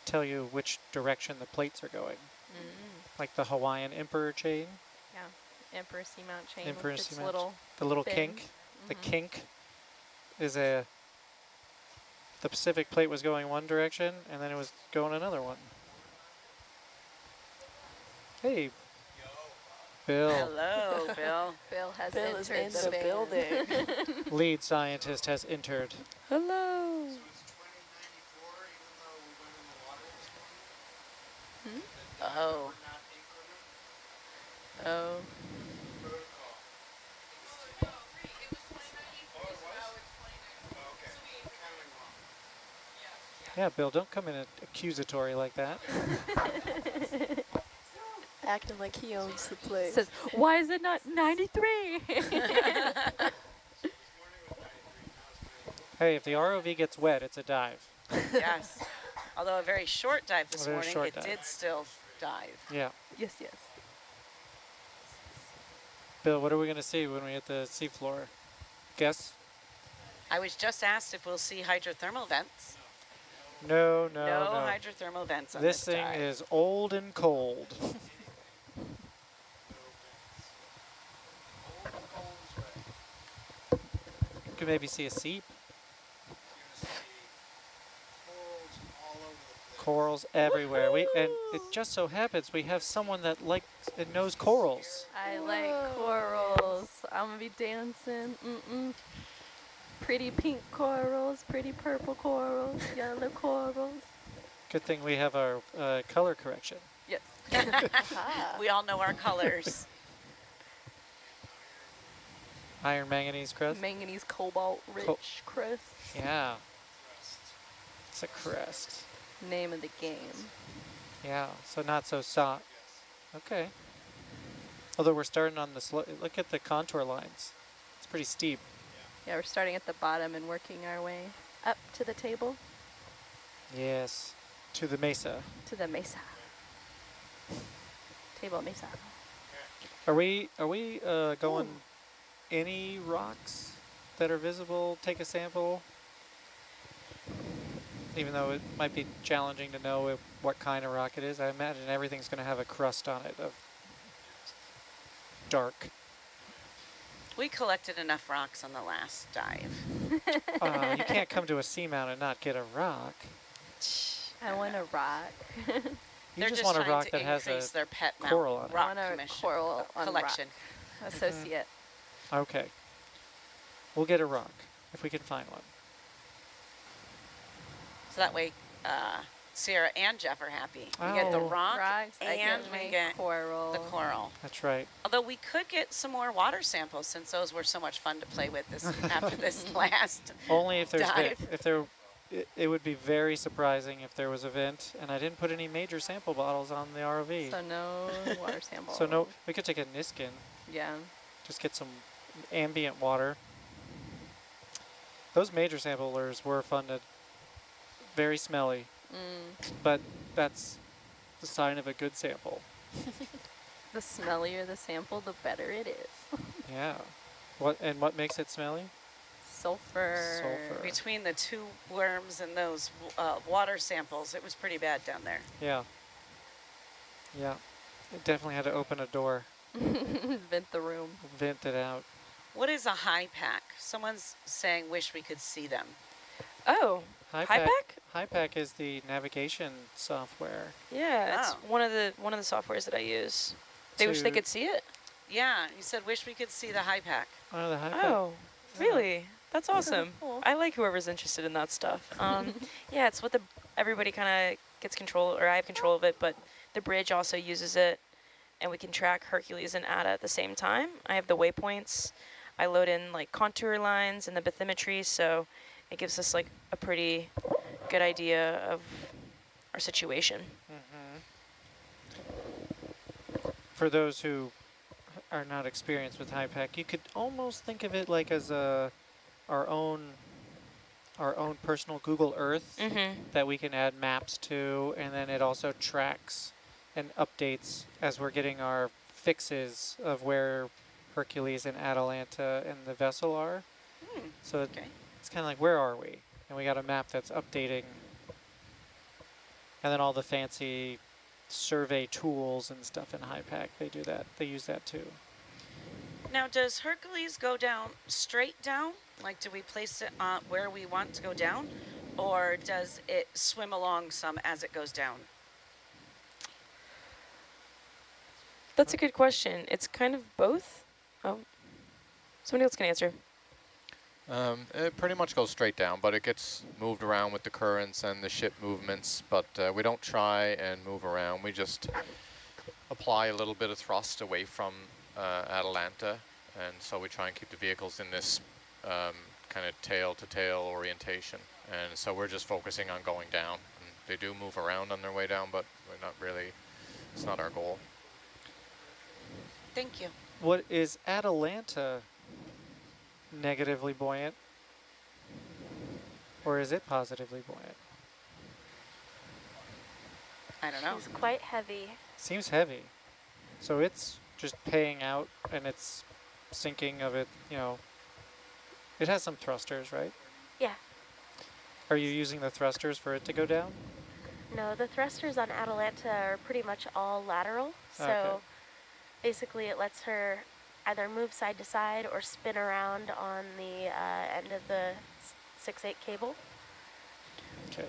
tell you which direction the plates are going. Like the Hawaiian Emperor chain. Yeah, Emperor seamount chain Emperor with its seamount, little the little fins. kink. The kink is the Pacific Plate was going one direction, and then it was going another one. Hey, Bill. Hello, Bill. Bill has Bill is entered in the the van. building. Lead scientist has entered. Hello. So it's 2094, even though we went in the water this morning? Oh. We're not increment Oh. protocol. Oh, okay. Counting wrong. Yeah, Bill, don't come in accusatory like that. Acting like he owns the place. Says, why is it not 93? Hey, if the ROV gets wet, it's a dive. Yes. Although a very short dive this Very morning, short it dive. did still dive. Yeah. Yes, yes. Bill, what are we going to see when we hit the seafloor? Guess? I was just asked if we'll see hydrothermal vents. No, no, No no. hydrothermal vents on This this thing dive. is old and cold. You can maybe see a seep. Corals all over the place. Corals everywhere. And it just so happens we have someone that likes and knows corals. I like corals. I'm gonna be dancing. Pretty pink corals, pretty purple corals, yellow corals. Good thing we have our color correction. Yes. We all know our colors. Iron manganese crust. Manganese cobalt rich crust. Yeah. It's a crest. Name of the game. Yeah, so not so soft. Okay. Although we're starting on the slope. Look at the contour lines. It's pretty steep. Yeah, we're starting at the bottom and working our way up to the table, Yes. To the mesa. to the mesa. Table mesa. Are we going any rocks that are visible? Take a sample? Even though it might be challenging to know what kind of rock it is. I imagine everything's going to have a crust on it of dark. We collected enough rocks on the last dive. You can't come to a seamount and not get a rock. I want a rock. You They're just want a trying rock to that has increase a their pet mount coral on it. rock I want a commission, coral on collection. rock. Associate. Okay. We'll get a rock if we can find one. So that way Sierra and Jeff are happy. We get the Oh. rock Rocks, I and get we my get coral. the coral. That's right. Although we could get some more water samples since those were so much fun to play with this after this last Only if there's dive. if there, it would be very surprising if there was a vent, and I didn't put any major sample bottles on the ROV. So no water sample. So no, we could take a Niskin, Yeah. just get some ambient water. Those major samplers were fun to, very smelly, but that's the sign of a good sample. The smellier the sample, the better it is. Yeah. What makes it smelly? Sulfur. Sulfur. Between the two worms and those water samples, it was pretty bad down there. Yeah. Yeah. It definitely had to open a door, Vent the room. vent it out. What is a high pack? Someone's saying wish we could see them. Oh, HiPack? HiPack is the navigation software. Yeah, it's Oh. one of the softwares that I use. They wish they To- could see it. Yeah, you said wish we could see the high pack. Oh, the HiPack. Oh, really? That's awesome. I like whoever's interested in that stuff. Yeah, it's what everybody kind of gets control, or I have control of it, but the bridge also uses it, and we can track Hercules and ADA at the same time. I have the waypoints. I load in like contour lines and the bathymetry, so it gives us like a pretty good idea of our situation. For those who are not experienced with HYPACK, you could almost think of it like as our own personal Google Earth that we can add maps to, and then it also tracks and updates as we're getting our fixes of where Hercules and Atalanta and the vessel are. So it's kind of like, where are we? And we got a map that's updating. And then all the fancy survey tools and stuff in HYPACK, they do that. They use that too. Now, does Hercules go down straight down? Like, do we place it where we want to go down? Or does it swim along some as it goes down? That's a good question. It's kind of both. Oh, somebody else can answer. It pretty much goes straight down, but it gets moved around with the currents and the ship movements, but we don't try and move around. We just apply a little bit of thrust away from Atalanta, and so we try and keep the vehicles in this kind of tail-to-tail orientation, and so we're just focusing on going down. And they do move around on their way down, but we're not really, it's not our goal. Thank you. What is Atalanta negatively buoyant? Or is it positively buoyant? I don't know. She's quite heavy. Seems heavy. So it's just paying out and it's sinking of it, you know. It has some thrusters, right? Yeah. Are you using the thrusters for it to go down? No, the thrusters on Atalanta are pretty much all lateral. So Okay. basically it lets her either move side to side or spin around on the end of the 6/8 cable. Okay.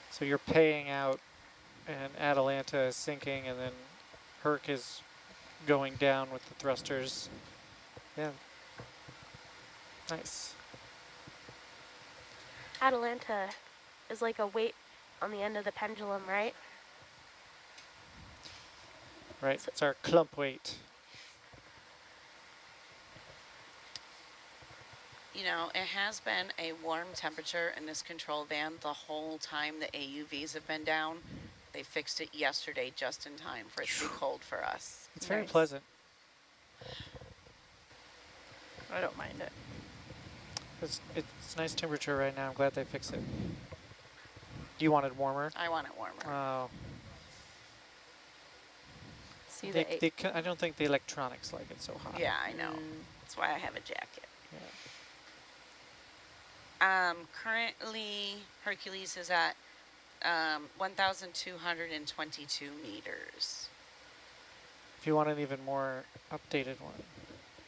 So you're paying out and Atalanta is sinking and then Herc is going down with the thrusters. Yeah. Nice. Atalanta is like a weight on the end of the pendulum, right? Right, it's our clump weight. You know, it has been a warm temperature in this control van the whole time the AUVs have been down. They fixed it yesterday just in time for it to be cold for us. It's very pleasant. I don't mind it. It's nice temperature right now. I'm glad they fixed it. You wanted warmer? I want it warmer. Oh. See I don't think the electronics like it so hot. Yeah, I know. That's why I have a jacket. Yeah. Currently, Hercules is at 1,222 meters. If you want an even more updated one.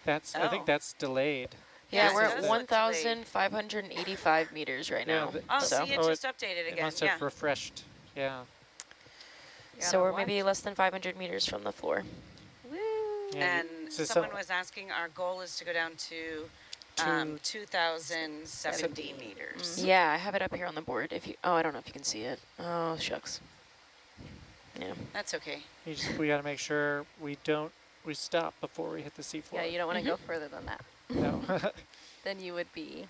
I think that's delayed. Yeah, Yes, we're it at does look delayed. 1,585 meters right Yeah, now. Oh, So, see, it just updated It again. must Yeah. have refreshed. Yeah. so we're maybe less than 500 meters from the floor. Woo! Yeah, And so someone was asking, our goal is to go down to 2,070 meters. Yeah, I have it up here on the board. If you, I don't know if you can see it. Oh, shucks. Yeah. That's okay. We got to make sure we stop before we hit the seafloor. Yeah, you don't want to go further than that. No. Then you would be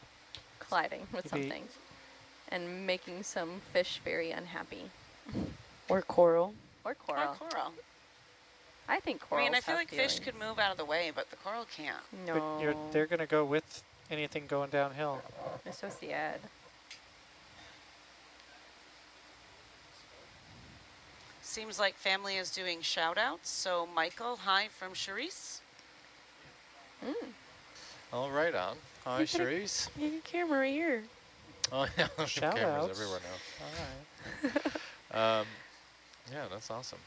colliding with something and making some fish very unhappy. Or coral. Or coral. Or coral. I think corals I mean, I feel have like fish feelings. could move out of the way, but the coral can't. No. But they're going to go with anything going downhill. Associated. Seems like family is doing shout outs. So Michael, hi from Charisse. All right, on. Hi, Cherise. You got a camera right here. Oh, yeah, Shout cameras outs. everywhere now. All right. Yeah, that's awesome.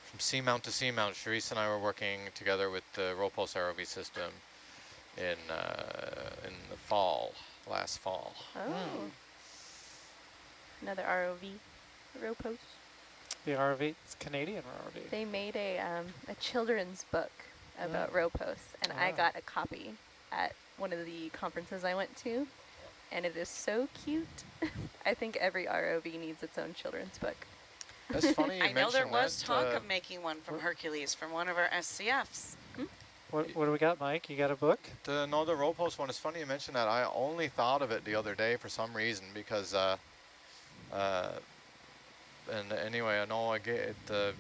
From seamount to seamount, Cherise and I were working together with the ROPOS ROV system in the fall, last fall. Oh. Another ROV. ROPOS. The ROV, it's Canadian ROV. They made a children's book about ROPOS, and I got a copy at one of the conferences I went to, and it is so cute. I think every ROV needs its own children's book. That's funny you I know there mention was that. talk of making one from Hercules from one of our SCFs. What do we got, Mike? You got a book? No, the row post one is funny you mentioned that. I only thought of it the other day for some reason because, and anyway, I know I gave it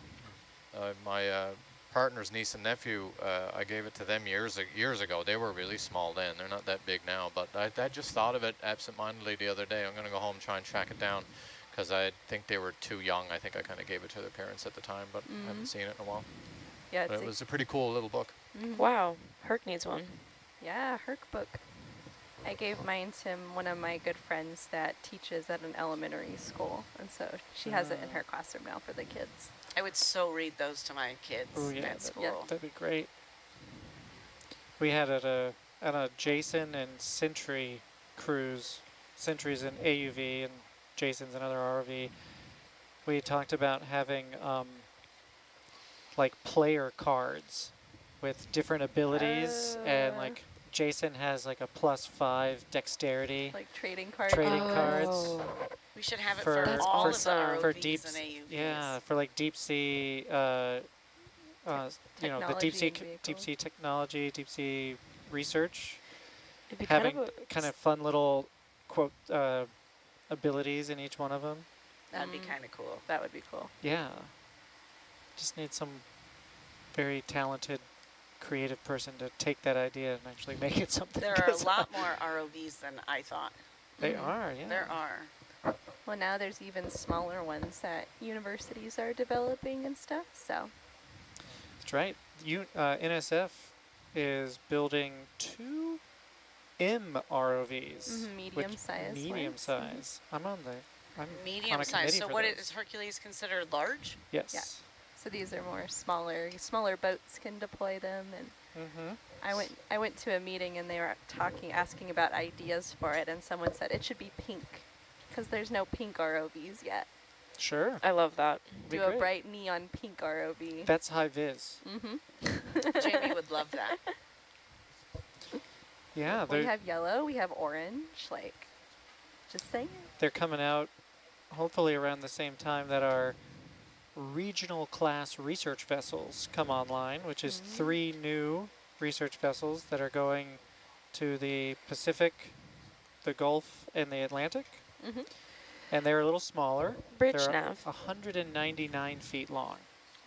my partner's niece and nephew. I gave it to them years ago. They were really small then. They're not that big now. But I just thought of it absentmindedly the other day. I'm going to go home and try and track it down because I think they were too young. I think I kind of gave it to their parents at the time, but I haven't seen it in a while. Yeah, But it was a pretty cool little book. Wow, Herc needs one. Yeah, Herc book. I gave mine to one of my good friends that teaches at an elementary school, and so she has it in her classroom now for the kids. I would so read those to my kids at school. That'd be great. We had at a Jason and Sentry cruise. Sentry's an AUV and Jason's another ROV. We talked about having like player cards with different abilities, and like Jason has like a +5 dexterity. Like trading cards. Cards. We should have it for all of the ROVs for deep, and AUVs. yeah, for like deep sea, you know, the deep sea technology, deep sea research. Having kind of fun little quote abilities in each one of them. That'd be kind of cool. That would be cool. Yeah. Just need some very talented, creative person to take that idea and actually make it something. There are a lot more ROVs than I thought. They are, yeah. There are. Well, now there's even smaller ones that universities are developing and stuff, so. That's right. NSF is building 2 ROVs. Medium size. Medium size. I'm medium size. So what is Hercules considered large? Yes. Yeah. So these are more smaller boats can deploy them, and I went to a meeting and they were asking about ideas for it, and someone said it should be pink because there's no pink ROVs yet. Sure. I love that. Do a bright neon pink ROV. That's high vis. Jamie would love that. Yeah. We have yellow, we have orange, like, just saying. They're coming out hopefully around the same time that our regional class research vessels come online, which is 3 new research vessels that are going to the Pacific, the Gulf, and the Atlantic. And they're a little smaller. Bridge they're nav. 199 feet long.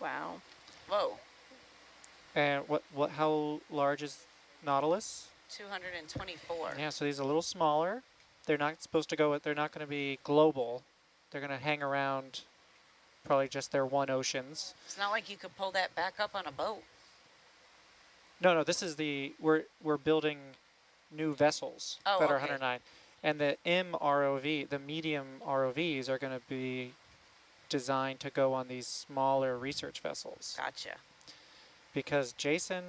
Wow. Whoa. And how large is Nautilus? 224. Yeah, so these are a little smaller. They're not supposed to go, they're not going to be global. They're going to hang around probably just their one oceans. It's not like you could pull that back up on a boat. No, this is we're building new vessels that are 109. And the ROV, the medium ROVs are going to be designed to go on these smaller research vessels. Gotcha. Because Jason,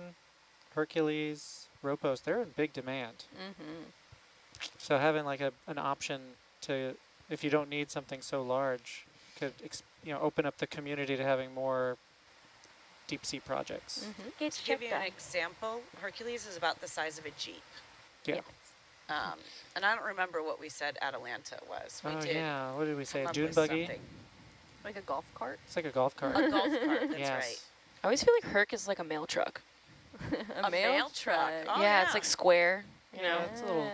Hercules, Ropos, they're in big demand. So having like an option to, if you don't need something so large, could open up the community to having more deep sea projects. To give you an example, Hercules is about the size of a Jeep. Yeah. And I don't remember what we said Atalanta was. Yeah, what did we say? A dune buggy? Something. Like a golf cart? It's like a golf cart. A golf cart, that's right. I always feel like Herc is like a mail truck. a mail truck? Oh, yeah, it's like square. You know, it's a little.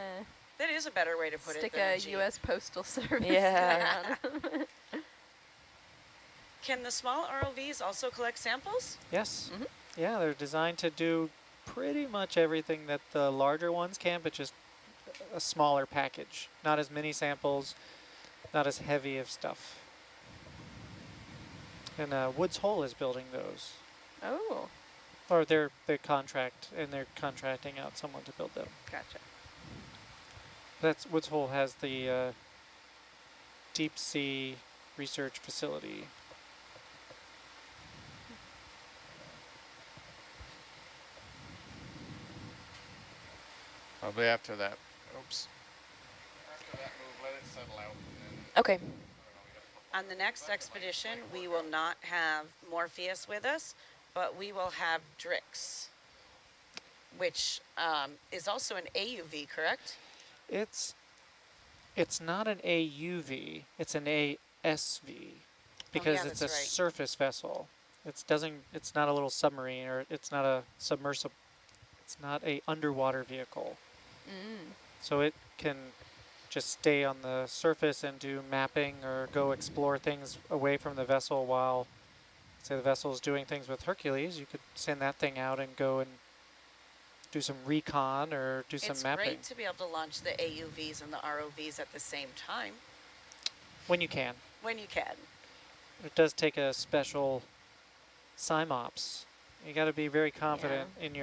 That is a better way to put Stick it. Stick a U.S. Postal Service. Yeah. Can the small ROVs also collect samples? Yes. Yeah, they're designed to do pretty much everything that the larger ones can, but just a smaller package. Not as many samples, not as heavy of stuff. And Woods Hole is building those. Oh. Or they're contracting out someone to build them. Gotcha. Woods Hole has the deep sea research facility. Probably after that. Oops. After that move, let it settle out. Okay. On the next expedition, we will not have Morpheus with us, but we will have Drix, which is also an AUV, correct? It's not an AUV, it's an ASV, because it's a surface vessel. It's not a little submarine, or it's not a submersible. It's not a underwater vehicle. Mm. So it can just stay on the surface and do mapping or go explore things away from the vessel while, say, the vessel is doing things with Hercules. You could send that thing out and go and do some recon or do some It's mapping. great to be able to launch the AUVs and the ROVs at the same time. When you can. When you can. It does take a special SIMOPS. You got to be very confident in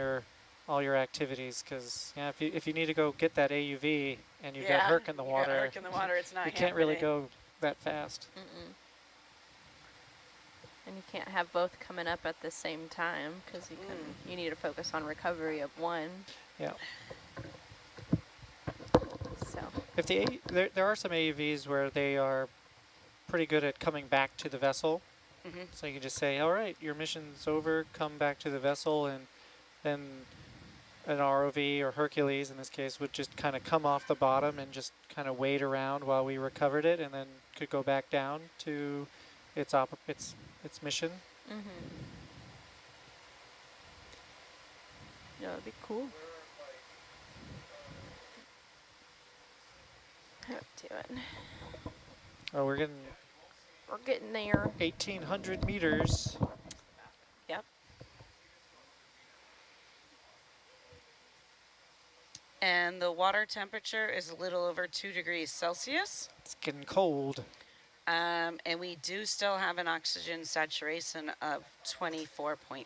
all your activities, because if you need to go get that AUV and you've got Herc in the water, Herc in the water, it's not you can't really go that fast. Mm-mm. And you can't have both coming up at the same time, because you need to focus on recovery of one. Yeah. So If there are some AUVs where they are pretty good at coming back to the vessel. So you can just say, all right, your mission's over, come back to the vessel, and then an ROV or Hercules in this case would just kind of come off the bottom and just kind of wait around while we recovered it, and then could go back down to its mission. Yeah, that'd be cool. Doing. Oh, we're getting there. 1,800 meters. Yep. And the water temperature is a little over 2 degrees Celsius. It's getting cold. And we do still have an oxygen saturation of 24.4.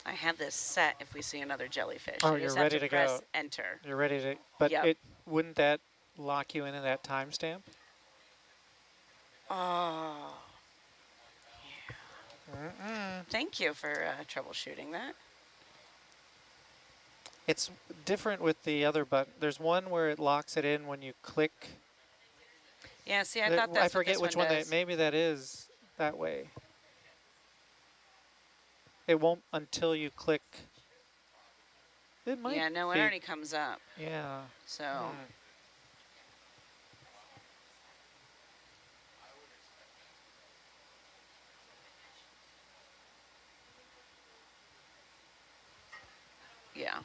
I have this set if we see another jellyfish. Oh, you you're just ready have to to press go. enter. You're ready to, but Yep. wouldn't that lock you into that timestamp? Oh. Yeah. Thank you for troubleshooting that. It's different with the other button. There's one where it locks it in when you click. Yeah, see, I thought that's I forget what which this one does. maybe that is that way. It won't until you click. It might Yeah, no, it be. already comes up. Yeah. So. Yeah.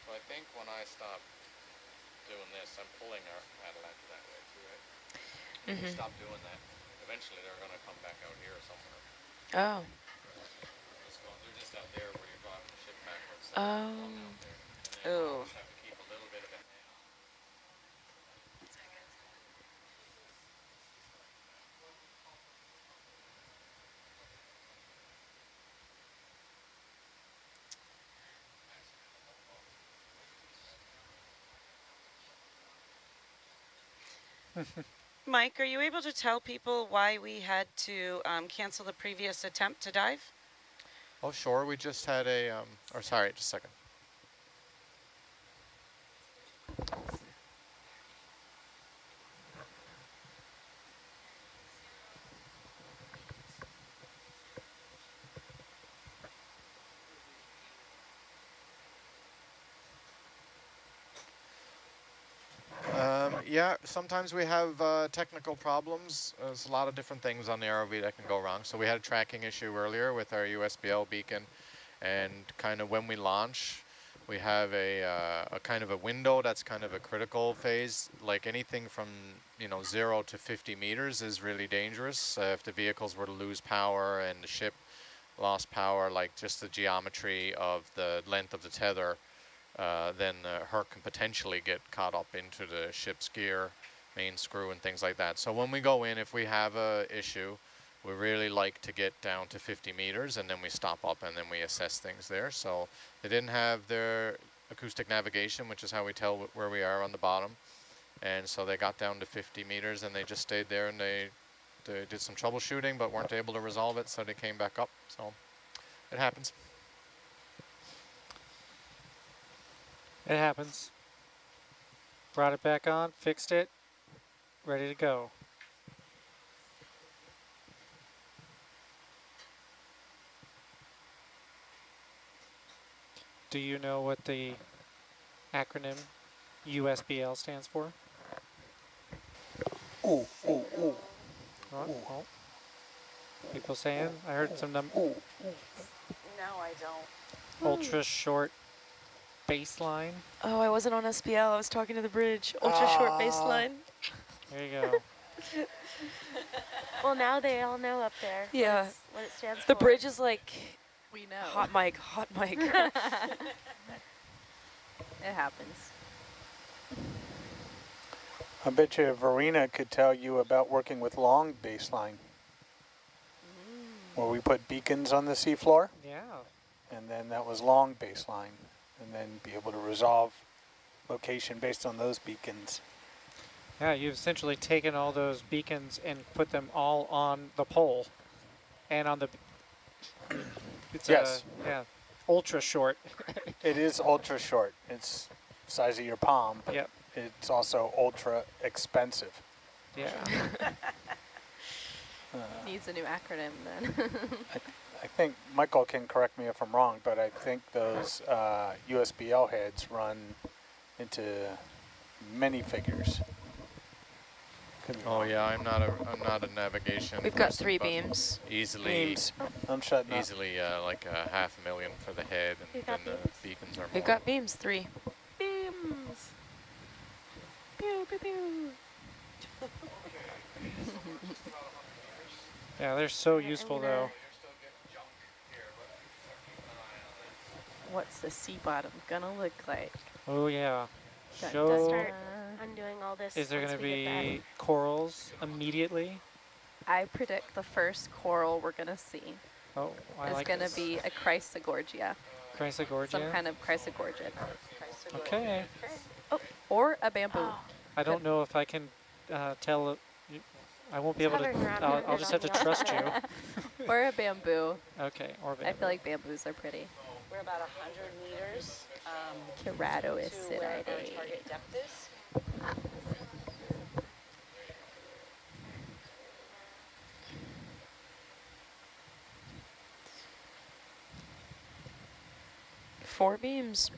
So I think when I stop doing this, I'm pulling our paddle out that way too, right? When we stop doing that, eventually they're going to come back out here somewhere. Oh. They're just out there where you're driving the ship backwards. Oh. Out there. And then you always have to keep a little bit of it. Mike, are you able to tell people why we had to cancel the previous attempt to dive? Oh, sure. We just had a, or sorry, just a second. Yeah, sometimes we have technical problems. There's a lot of different things on the ROV that can go wrong. So we had a tracking issue earlier with our USBL beacon, and kind of when we launch, we have a kind of a window that's kind of a critical phase. Like anything from 0 to 50 meters is really dangerous. If the vehicles were to lose power and the ship lost power, like just the geometry of the length of the tether, then the Herc can potentially get caught up into the ship's gear, main screw, and things like that. So when we go in, if we have a issue, we really like to get down to 50 meters, and then we stop up and then we assess things there. So they didn't have their acoustic navigation, which is how we tell where we are on the bottom. And so they got down to 50 meters and they just stayed there, and they did some troubleshooting but weren't able to resolve it, so they came back up. So it happens. It happens. Brought it back on, fixed it, ready to go. Do you know what the acronym USBL stands for? Ooh, ooh, ooh. Oh. People saying? I heard some No, I don't. ultra short baseline. Oh, I wasn't on SBL. I was talking to the bridge. Ultra short baseline. There you go. Well, now they all know up there Yeah. what it stands The for. bridge is like We know. hot mic, hot mic. It happens. I bet you Verena could tell you about working with long baseline, where we put beacons on the seafloor, Yeah. and then that was long baseline, and then be able to resolve location based on those beacons. Yeah, you've essentially taken all those beacons and put them all on the pole and on the. It's Yes. yeah, ultra short. It is ultra short. It's size of your palm, but Yep. it's also ultra expensive. Yeah. Needs a new acronym then. I think Michael can correct me if I'm wrong, but I think those USBL heads run into many figures. Could be Oh wrong. yeah, I'm not a navigation. We've got person, 3 but beams. Easily, Beams. I'm shutting up. easily like $500,000 for the head, and We've then got the beams. beacons are more. We've got beams, 3. Beams. Pew, pew, pew. Yeah, they're so Alright, I'm useful gonna- though. What's the sea bottom gonna look like? Oh yeah. Dun, Show. dun, Start dun. undoing all this. Is there once going to we get be corals immediately? I predict the first coral we're gonna see Oh, I is like gonna this. be a chrysogorgia, some Chrysogorgia? kind of chrysogorgia, Okay. or a bamboo. Oh, I don't know if I can tell. I won't be able to. hovering around I'll it just on have to the trust you. Or a bamboo. Okay, or I feel like bamboos are pretty. We're about 100 meters to where our Keratoisidae. target depth is. Four beams.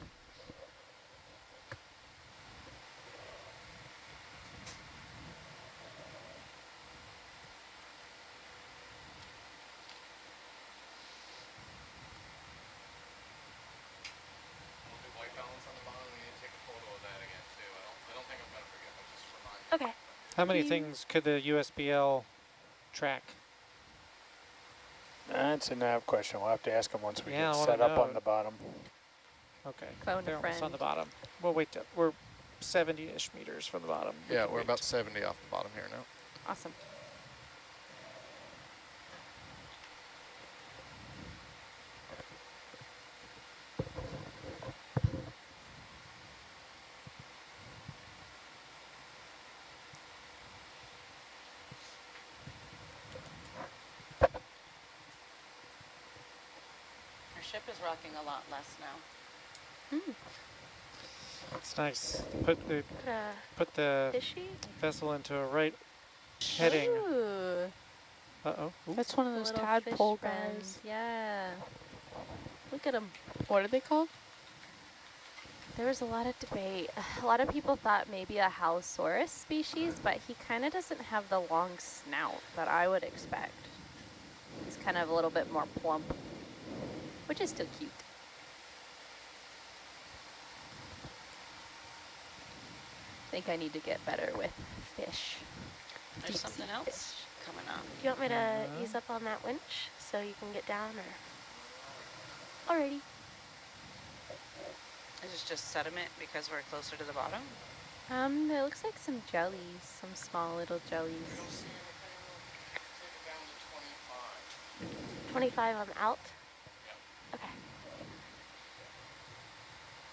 okay. How many things could the USBL track? That's a nav question. We'll have to ask them once we Yeah, I get wanna set up know. on the bottom. Okay, Phone a they're almost on friend. the bottom. We'll wait till we're 70-ish meters from the bottom. We Yeah, can we're wait. about 70 off the bottom here now. Awesome. Our ship is rocking a lot less now. It's nice. Put the Fishy? vessel into a right heading. Ooh, Uh-oh. Ooh. That's one of those little tadpole fish friends. guys. Yeah. Look at them. What are they called? There was a lot of debate. A lot of people thought maybe a Halosaurus species, but he kind of doesn't have the long snout that I would expect. He's kind of a little bit more plump, which is still cute. I think I need to get better with fish. There's Deep something sea else fish. coming up. Do you want me to ease up on that winch so you can get down, or? Alrighty. Is this just sediment because we're closer to the bottom? It looks like some jellies, some small little jellies. 25 on out? Okay.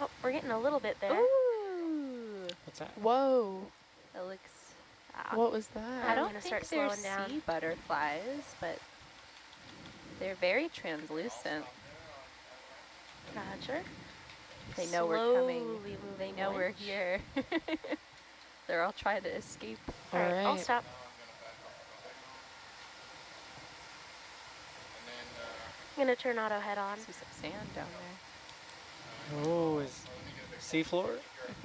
Oh, we're getting a little bit there. Ooh, What's that? Whoa. that looks. What was I that? I'm don't gonna think start they're slowing down. sea butterflies, but they're very translucent. Roger. They know we're coming. Slowly They moving know we're winch. here. They're all trying to escape. All right, I'll Alright. stop. I'm gonna turn auto head on. See some sand down there. Oh, is seafloor?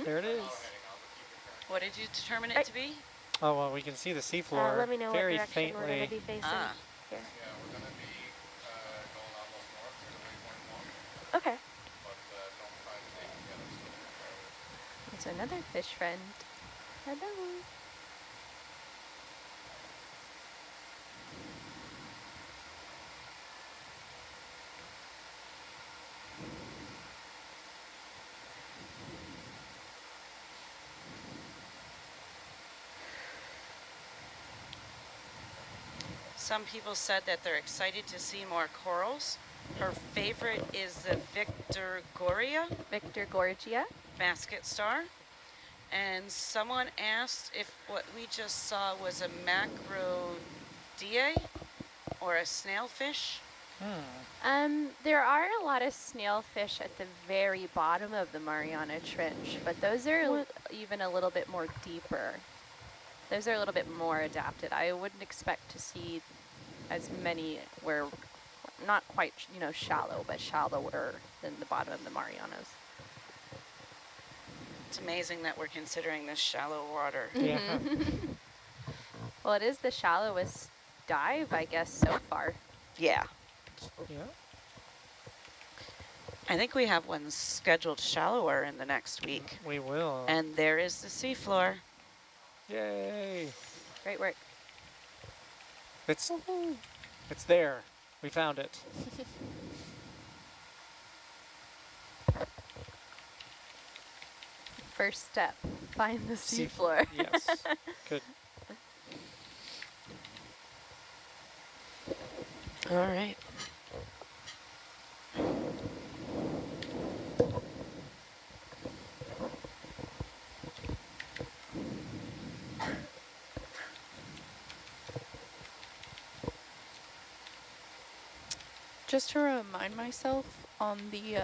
There it is. What did you determine it to be? Oh, well, we can see the seafloor Let me know what very direction we're faintly. gonna be facing Ah. here. Yeah, we're going to be going almost north to the waypoint 1. Okay. But don't try to stay together so far. There's another fish friend. Hello. Some people said that they're excited to see more corals. Her favorite is the Victor Gorgia. basket star. And someone asked if what we just saw was a macrodea or a snailfish. There are a lot of snailfish at the very bottom of the Mariana Trench, but those are even a little bit more deeper. Those are a little bit more adapted. I wouldn't expect to see as many where, not quite, shallow, but shallower than the bottom of the Marianas. It's amazing that we're considering this shallow water. Yeah. Well, it is the shallowest dive, I guess, so far. Yeah. Yeah. I think we have one scheduled shallower in the next week. We will. And there is the seafloor. Yay. Great work. It's there. We found it. First step, find the seafloor. Yes. Good. Alright. Just to remind myself, on the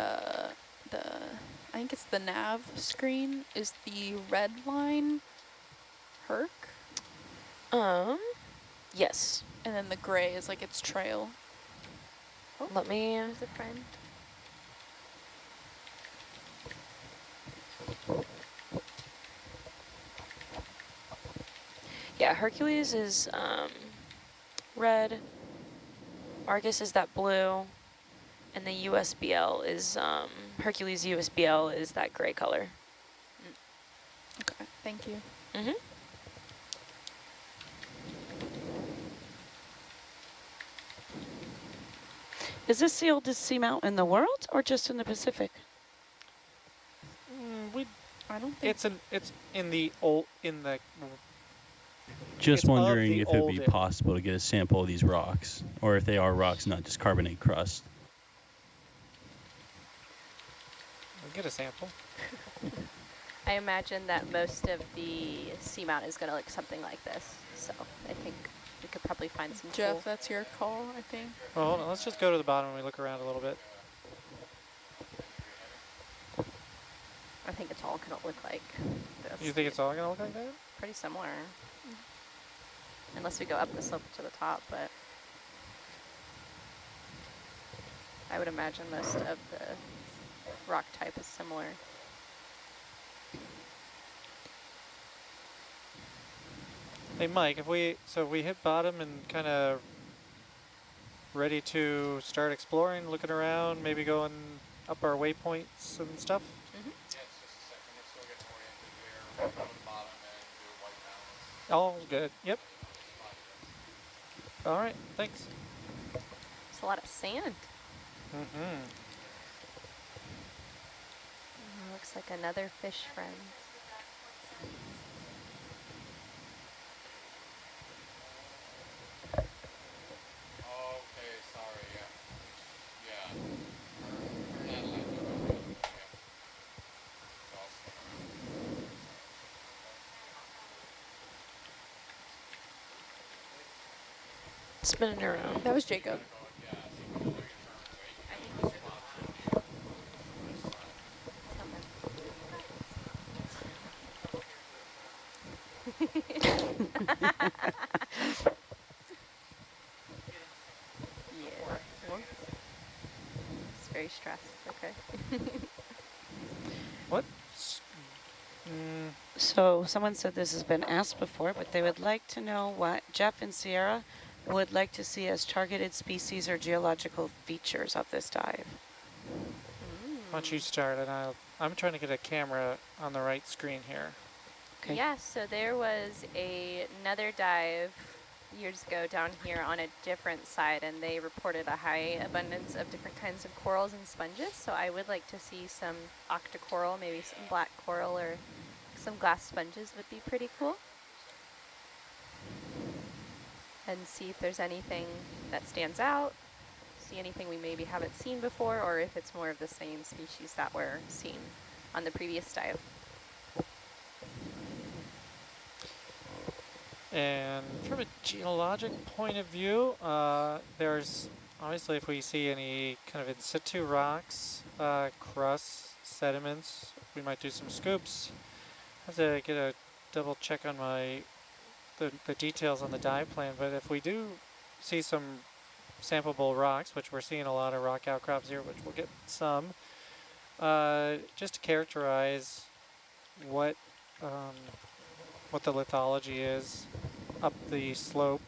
I think it's the nav screen, is the red line Herc? Yes. And then the gray is like its trail. Oh, Let me... there's a friend. Yeah, Hercules is red, Argus is that blue, and the USBL is, Hercules USBL is that gray color. Okay, thank you. Mm-hmm. Is this the oldest seamount in the world or just in the Pacific? I don't think It's in the old Just it's wondering of if the it would be oldest. possible to get a sample of these rocks, or if they are rocks, not just carbonate crust. We'll get a sample. I imagine that most of the seamount is going to look something like this. So I think we could probably find some Jeff, cool. that's your call, I think. Well, hold on. Let's just go to the bottom and we look around a little bit. I think it's all going to look like this. You think it's all going to look like that? Pretty similar. Unless we go up the slope to the top, but I would imagine most of the rock type is similar. Hey, Mike, if we hit bottom and kind of ready to start exploring, looking around, maybe going up our waypoints and stuff? Mm-hmm. Yeah, it's just a second. We're still getting oriented there. We'll go to the bottom and do a white balance. All good. Yep. All right. Thanks. There's a lot of sand. Mm-hmm. Looks like another fish friend. Okay, sorry, yeah. Yeah. Turn that light over. Yeah. It's awesome. Spinning around. That was Jacob. Yeah. Well, it's very stressed. Okay. What? So someone said this has been asked before, but they would like to know what Jeff and Sierra would like to see as targeted species or geological features of this dive. Why don't you start, and I'm trying to get a camera on the right screen here. Okay. Yeah, so there was another dive years ago down here on a different side, and they reported a high abundance of different kinds of corals and sponges. So I would like to see some octocoral, maybe some black coral or some glass sponges would be pretty cool. And see if there's anything that stands out, see anything we maybe haven't seen before, or if it's more of the same species that were seen on the previous dive. And from a geologic point of view, there's obviously, if we see any kind of in situ rocks, crusts, sediments, we might do some scoops. I have to get a double check on the details on the dive plan, but if we do see some sampleable rocks, which we're seeing a lot of rock outcrops here, which we'll get some, just to characterize what the lithology is up the slope.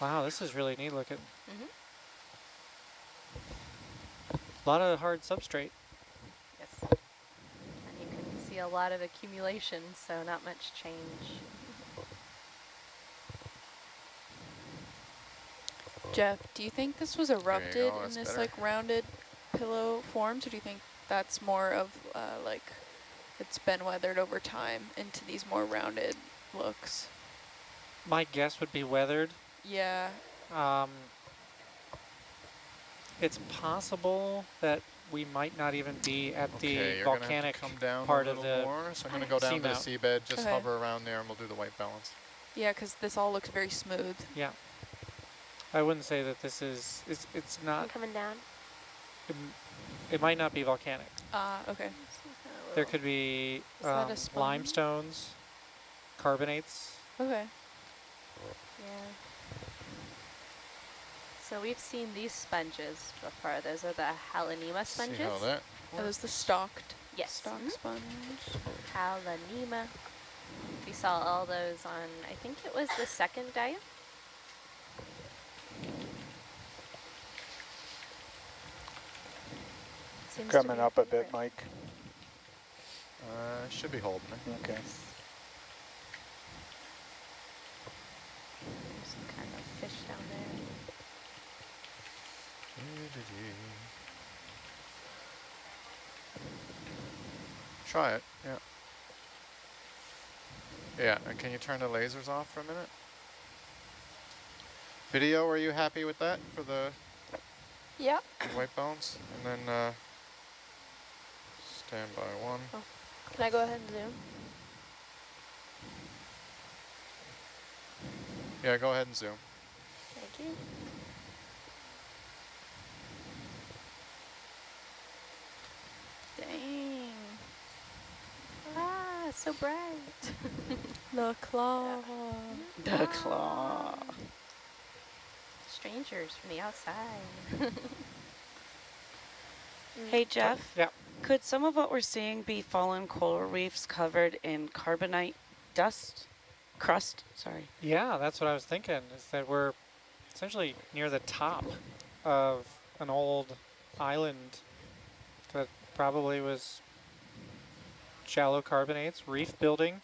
Wow, this is really neat looking. A lot of hard substrate. Yes. And you can see a lot of accumulation, so not much change. Jeff, do you think this was erupted in this better. like rounded pillow forms, or do you think that's more of like it's been weathered over time into these more rounded looks? My guess would be weathered. Yeah. It's possible that we might not even be at Okay, the you're volcanic gonna have to come down part a of little the more. So I'm gonna go down to the seamount. seabed, just Okay. hover around there, and we'll do the white balance. Yeah, because this all looks very smooth. Yeah. I wouldn't say that this is, it's I'm not, coming down. it might not be volcanic. Okay. There could be that a sponge? limestones, carbonates. Okay. Yeah. So we've seen these sponges before. Those are the Halanema sponges. See how that That was the stalked. Yes. Stalk sponge. Halanema. We saw all those on, I think it was the second dive. Seems to Coming be up a bit, favorite. Mike. should be holding it. Okay. There's some kind of fish down there. Try it, yeah. Yeah, and can you turn the lasers off for a minute? Video, are you happy with that for the Yep. white bones? And then stand by one. Oh. Can I go ahead and zoom? Yeah, go ahead and zoom. Thank you. Dang. Ah, so bright. The claw. The claw. Strangers from the outside. Hey, Jeff. Yeah. Could some of what we're seeing be fallen coral reefs covered in carbonite crust? Sorry. Yeah, that's what I was thinking, is that we're essentially near the top of an old island that probably was shallow carbonates, reef building,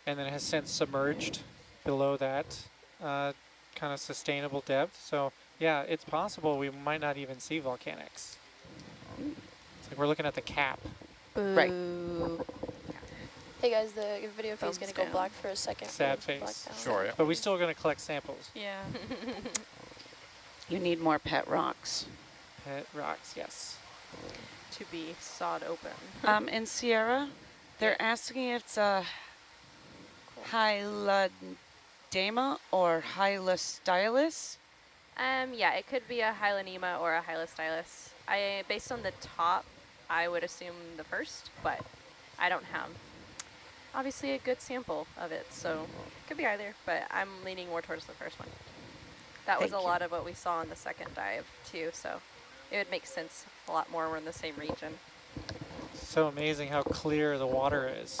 and then has since submerged below that kind of sustainable depth. So yeah, it's possible we might not even see volcanics. It's like we're looking at the cap. Right. Boo. Hey guys, the video feed's Thumbs gonna go down. black for a second. Sad Black face. down. Sure, yeah. But we still going to collect samples. Yeah. You need more pet rocks. Pet rocks, yes. To be sawed open. In Sierra, they're asking if it's a Hyladema or Hylostylis. Yeah, it could be a Hylanema or a Hylostylis. Based on the top, I would assume the first, but I don't have obviously a good sample of it, so it could be either, but I'm leaning more towards the first one. That was Thank a you. lot of what we saw on the second dive too, so it would make sense a lot more. We're in the same region. So amazing how clear the water is.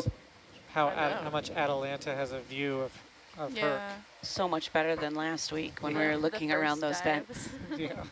How I know. how much Atalanta has a view of Herc. Yeah. So much better than last week when we Yeah. were looking around those vents. Yeah.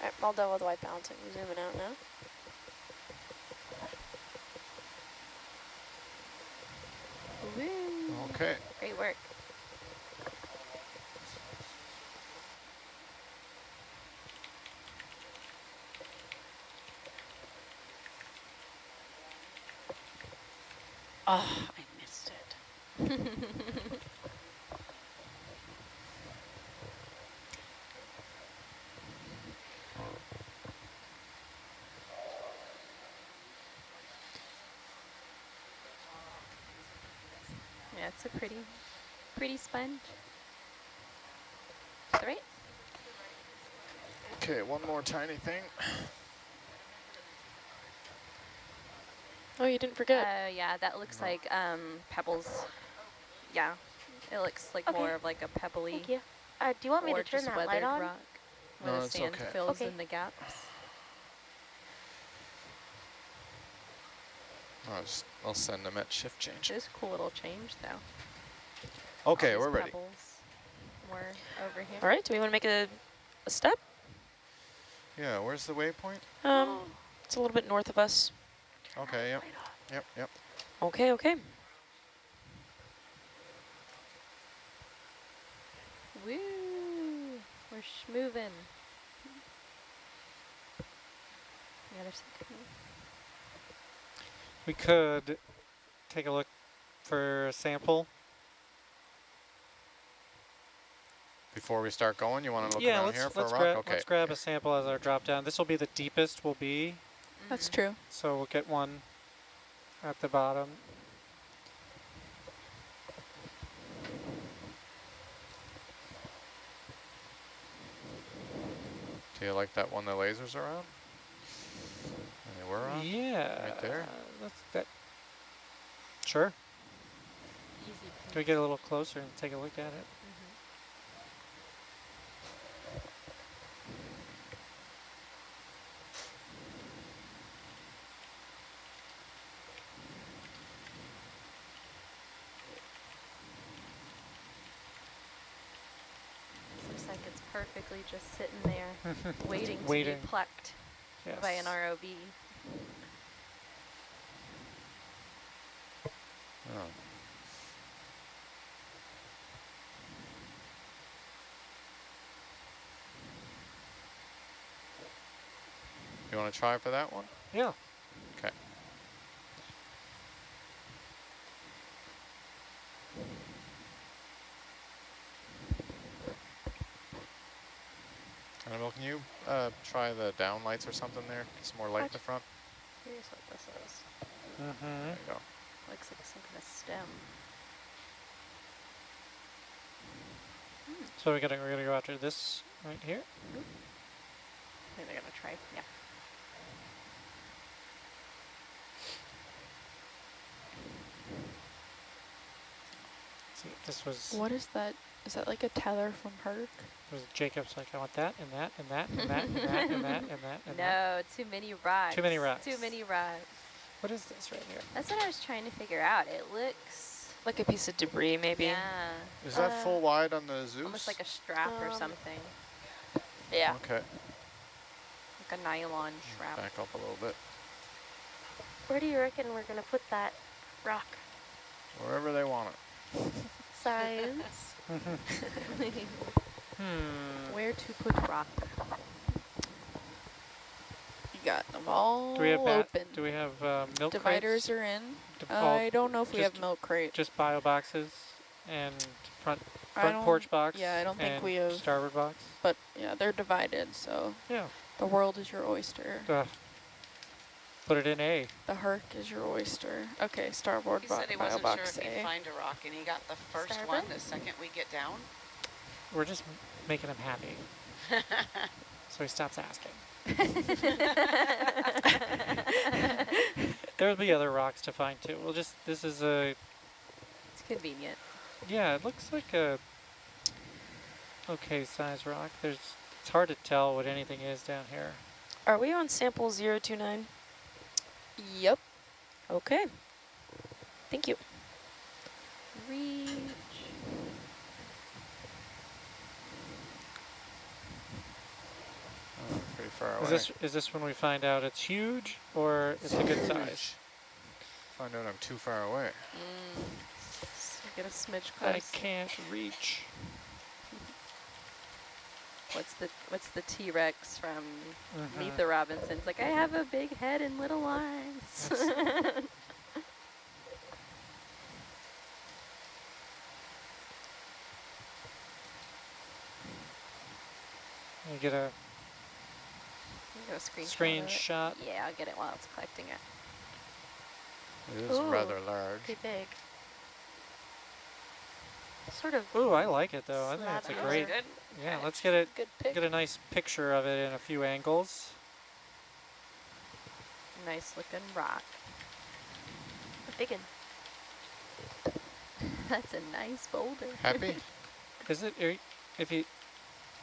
Alright, all done with white balancing. Zooming out now. Woo! Okay. Great work. Oh, I missed it. Yeah, it's a pretty sponge. Is that right? Okay, one more tiny thing. Oh, you didn't forget. Yeah, that looks like pebbles. Yeah, it looks like Okay. more of like a pebbly Thank you. Do you want me or to turn just that light weathered on? rock where No, the it's sand okay. fills Okay. in the gaps. I'll send them at shift change. It is a cool little change though. Okay, All these we're ready. pebbles more over here. All right, do we want to make a step? Yeah, where's the waypoint? It's a little bit north of us. Okay, yep. Yep, yep. Okay, okay. Woo! We're schmoving. The other side. We could take a look for a sample. Before we start going, you want to look Yeah, around here for a rock? grab Okay. let's grab a sample as our drop down. This will be the deepest we'll be, That's true. so we'll get one at the bottom. Do you like that one the lasers are on? And they were on? Yeah. Right there? Sure. Easy. Can we get a little closer and take a look at it? Looks like it's perfectly just sitting there, waiting to Waiting. be plucked Yes. by an ROV. Oh. You want to try for that one? Yeah. Okay. Annabelle, can you try the down lights or something there? Get some more light in the front. Here's what this is. Mm-hmm. There you go. Looks like some kind of stem. So we're gonna go after this right here. I think they're gonna try. Yeah. See, this was What is that? Is that like a tether from Herc? Jacob's like, I want that and that and that and that and that and that and that and that. No, too many rocks. Too many rocks. Too many rocks. What is this right here? That's what I was trying to figure out. It looks Like a piece of debris, maybe. yeah, Is that full wide on the Zeus? almost like a strap or something. Yeah. Okay. Like a nylon strap. Back up a little bit. Where do you reckon we're going to put that rock? Wherever they want it. Science. Where to put rock? You got them all Do we have open. Do we have milk Dividers crates? are in. Oh, I don't know if we just- have milk crate. Just bio boxes and front I don't- porch box. yeah, I don't think and we have- starboard box. But yeah, they're divided, so Yeah. the world is your oyster. Put it in A. The Herc is your oyster. Okay, starboard He said he bio wasn't box sure if A. he'd find a rock, and he got the first Starboard? one the second we get down. We're just making him happy, so he stops asking. There'll be other rocks to find too. We'll just, this is a, It's convenient. yeah, it looks like a okay size rock. It's hard to tell what anything is down here. Are we on sample 029? Yep. Okay. Thank you. Reach. Oh, pretty far away. Is this when we find out it's huge or it's a good size? Find out I'm too far away. So get a smidge I close. can't reach. What's the T-Rex from Meet the Robinsons? Like, I have a big head and little eyes. You get a Get a screenshot. screenshot. Yeah, I'll get it while it's collecting it. It is Ooh. rather large. Pretty big. Sort of. Ooh, I like it though. I think Slab it's a it. great. Good. Yeah, let's get it. Good pick. Get a nice picture of it in a few angles. Nice looking rock. A big one. That's a nice boulder. Happy? Is it? If you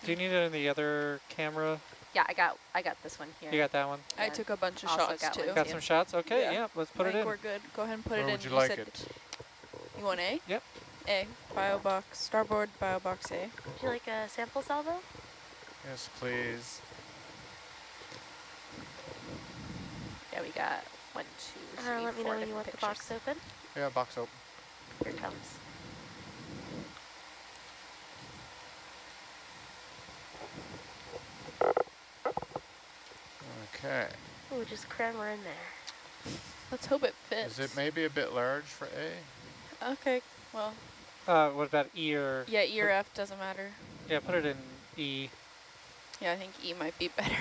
do you need it in the other camera? Yeah, I got this one here. You got that one. I Yeah. took a bunch of Also shots got too. one Got too. some shots. Okay, Yeah. yeah. Let's put I it think in. we're good. Go ahead and put Where it in. would you like said it? You want A? Yep. A. Bio box. Starboard bio box A. Would you like a sample salvo? Yes, please. Yeah, we got 1, 2, 3, Let me know 4 when you want different the box pictures. open. Yeah, box open. Here it comes. Okay. Ooh, just cram her in there. Let's hope it fits. Is it maybe a bit large for A? Okay. Well, What about E or? yeah, E or F doesn't matter. Yeah, put it in E. Yeah, I think E might be better.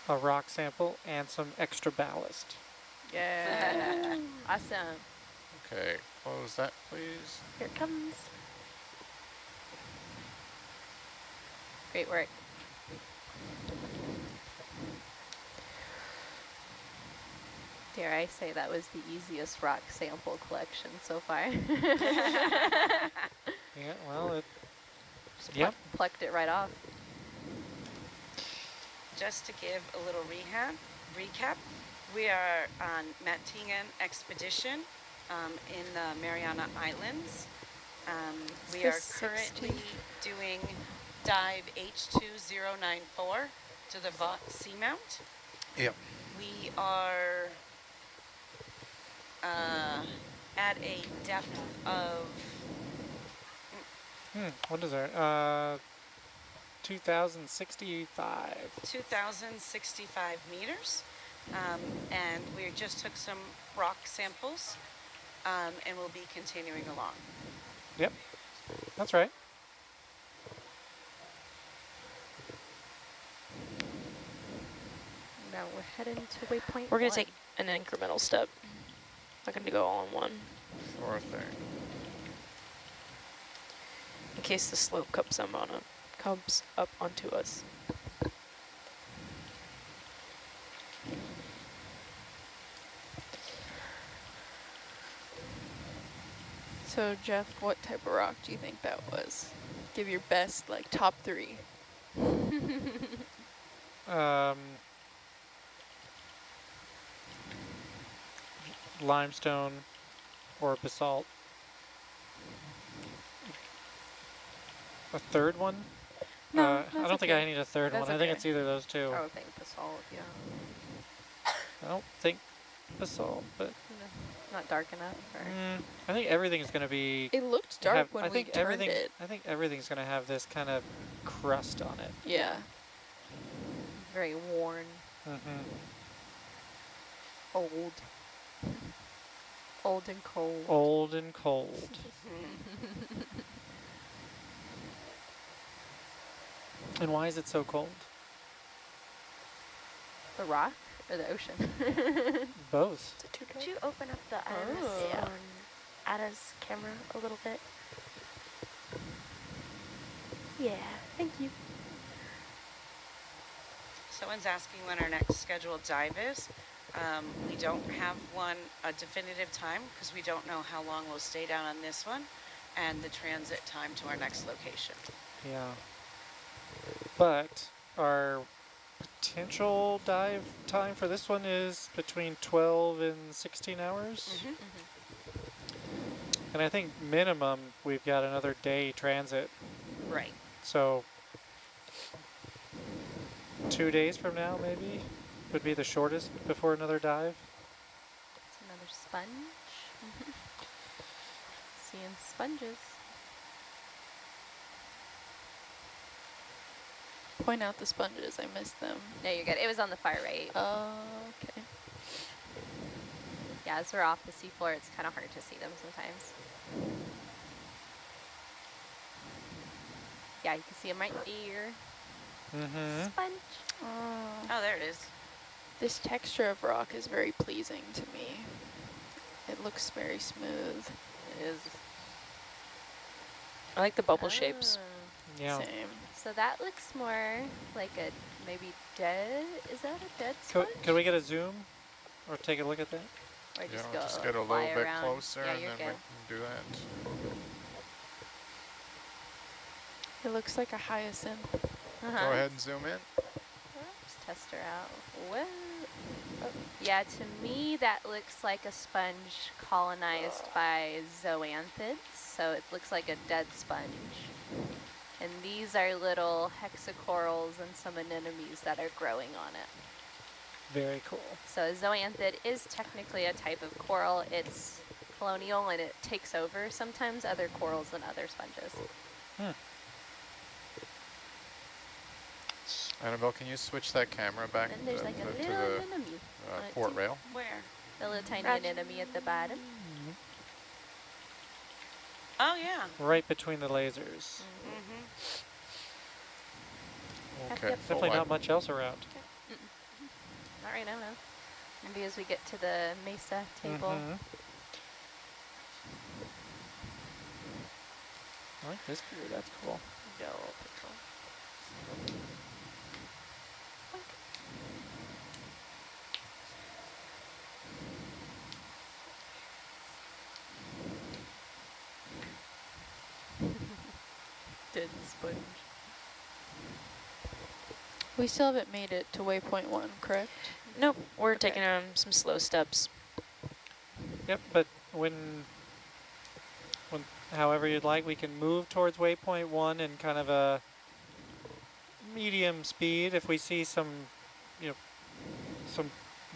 A rock sample and some extra ballast. Yeah. Awesome. Okay, close that, please. Here it comes. Great work. Dare I say that was the easiest rock sample collection so far. Yeah, well, it. Just Yep. plucked it right off. Just to give a little recap, we are on Matingan expedition in the Mariana Islands. We are currently doing dive H2094 to the Vought Seamount. Yep. We are at a depth of What is that? 2,065. 2,065 meters. And we just took some rock samples and we'll be continuing along. Yep, that's right. Now we're heading to waypoint We're going 1. to take an incremental step. Not going to go all in one. Sure thing. In case the slope comes up onto us. So Jeff, what type of rock do you think that was? Give your best, like top 3. Limestone or basalt. A third one? No, I that's don't think okay. I need a third That's one. I think okay. it's either of those two. I would think basalt, yeah. I don't think basalt, but Not dark enough. Or I think everything's going to be. It looked dark when we turned it. I think everything's going to have this kind of crust on it. Yeah. very worn, old. Old and cold. Old and cold. And why is it so cold? The rock or the ocean? Both. Could you open up the IMS on Ada's camera a little bit? Yeah, thank you. Someone's asking when our next scheduled dive is. We don't have a definitive time because we don't know how long we'll stay down on this one and the transit time to our next location. Yeah. But our potential dive time for this one is between 12 and 16 hours. And I think minimum we've got another day transit. Right. So 2 days from now maybe would be the shortest before another dive. It's another sponge. Seeing sponges. Point out the sponges. I missed them. No, you're good. It was on the far right. Oh, okay. Yeah, as we're off the seafloor, it's kind of hard to see them sometimes. Yeah, you can see them right there. Sponge. Oh, there it is. This texture of rock is very pleasing to me. It looks very smooth. It is. I like the bubble shapes. Yeah. Same. So that looks more like a maybe dead. Is that a dead sponge? Can we get a zoom or take a look at that? Or Yeah, just we'll go just get a fly little bit around. closer Yeah, and you're then good. we can do that. It looks like a hyacinth. Go ahead and zoom in. Let's test her out. Whoa. Oh. Yeah, to me that looks like a sponge colonized by zoanthids. So it looks like a dead sponge. And these are little hexacorals and some anemones that are growing on it. Very cool. So a zoanthid is technically a type of coral. It's colonial and it takes over sometimes other corals and other sponges. Annabelle, can you switch that camera back And there's like a to little the anemone on it port too. rail? Where? A little tiny anemone at the bottom. Oh, yeah. Right between the lasers. Okay. Yep. Definitely not much else around. Not right now, no. Maybe as we get to the mesa table. I like this view. That's cool. No. Dead sponge. We still haven't made it to waypoint 1, correct? Nope, we're taking some slow steps. Yep, but when however you'd like, we can move towards waypoint 1 in kind of a medium speed. If we see some, some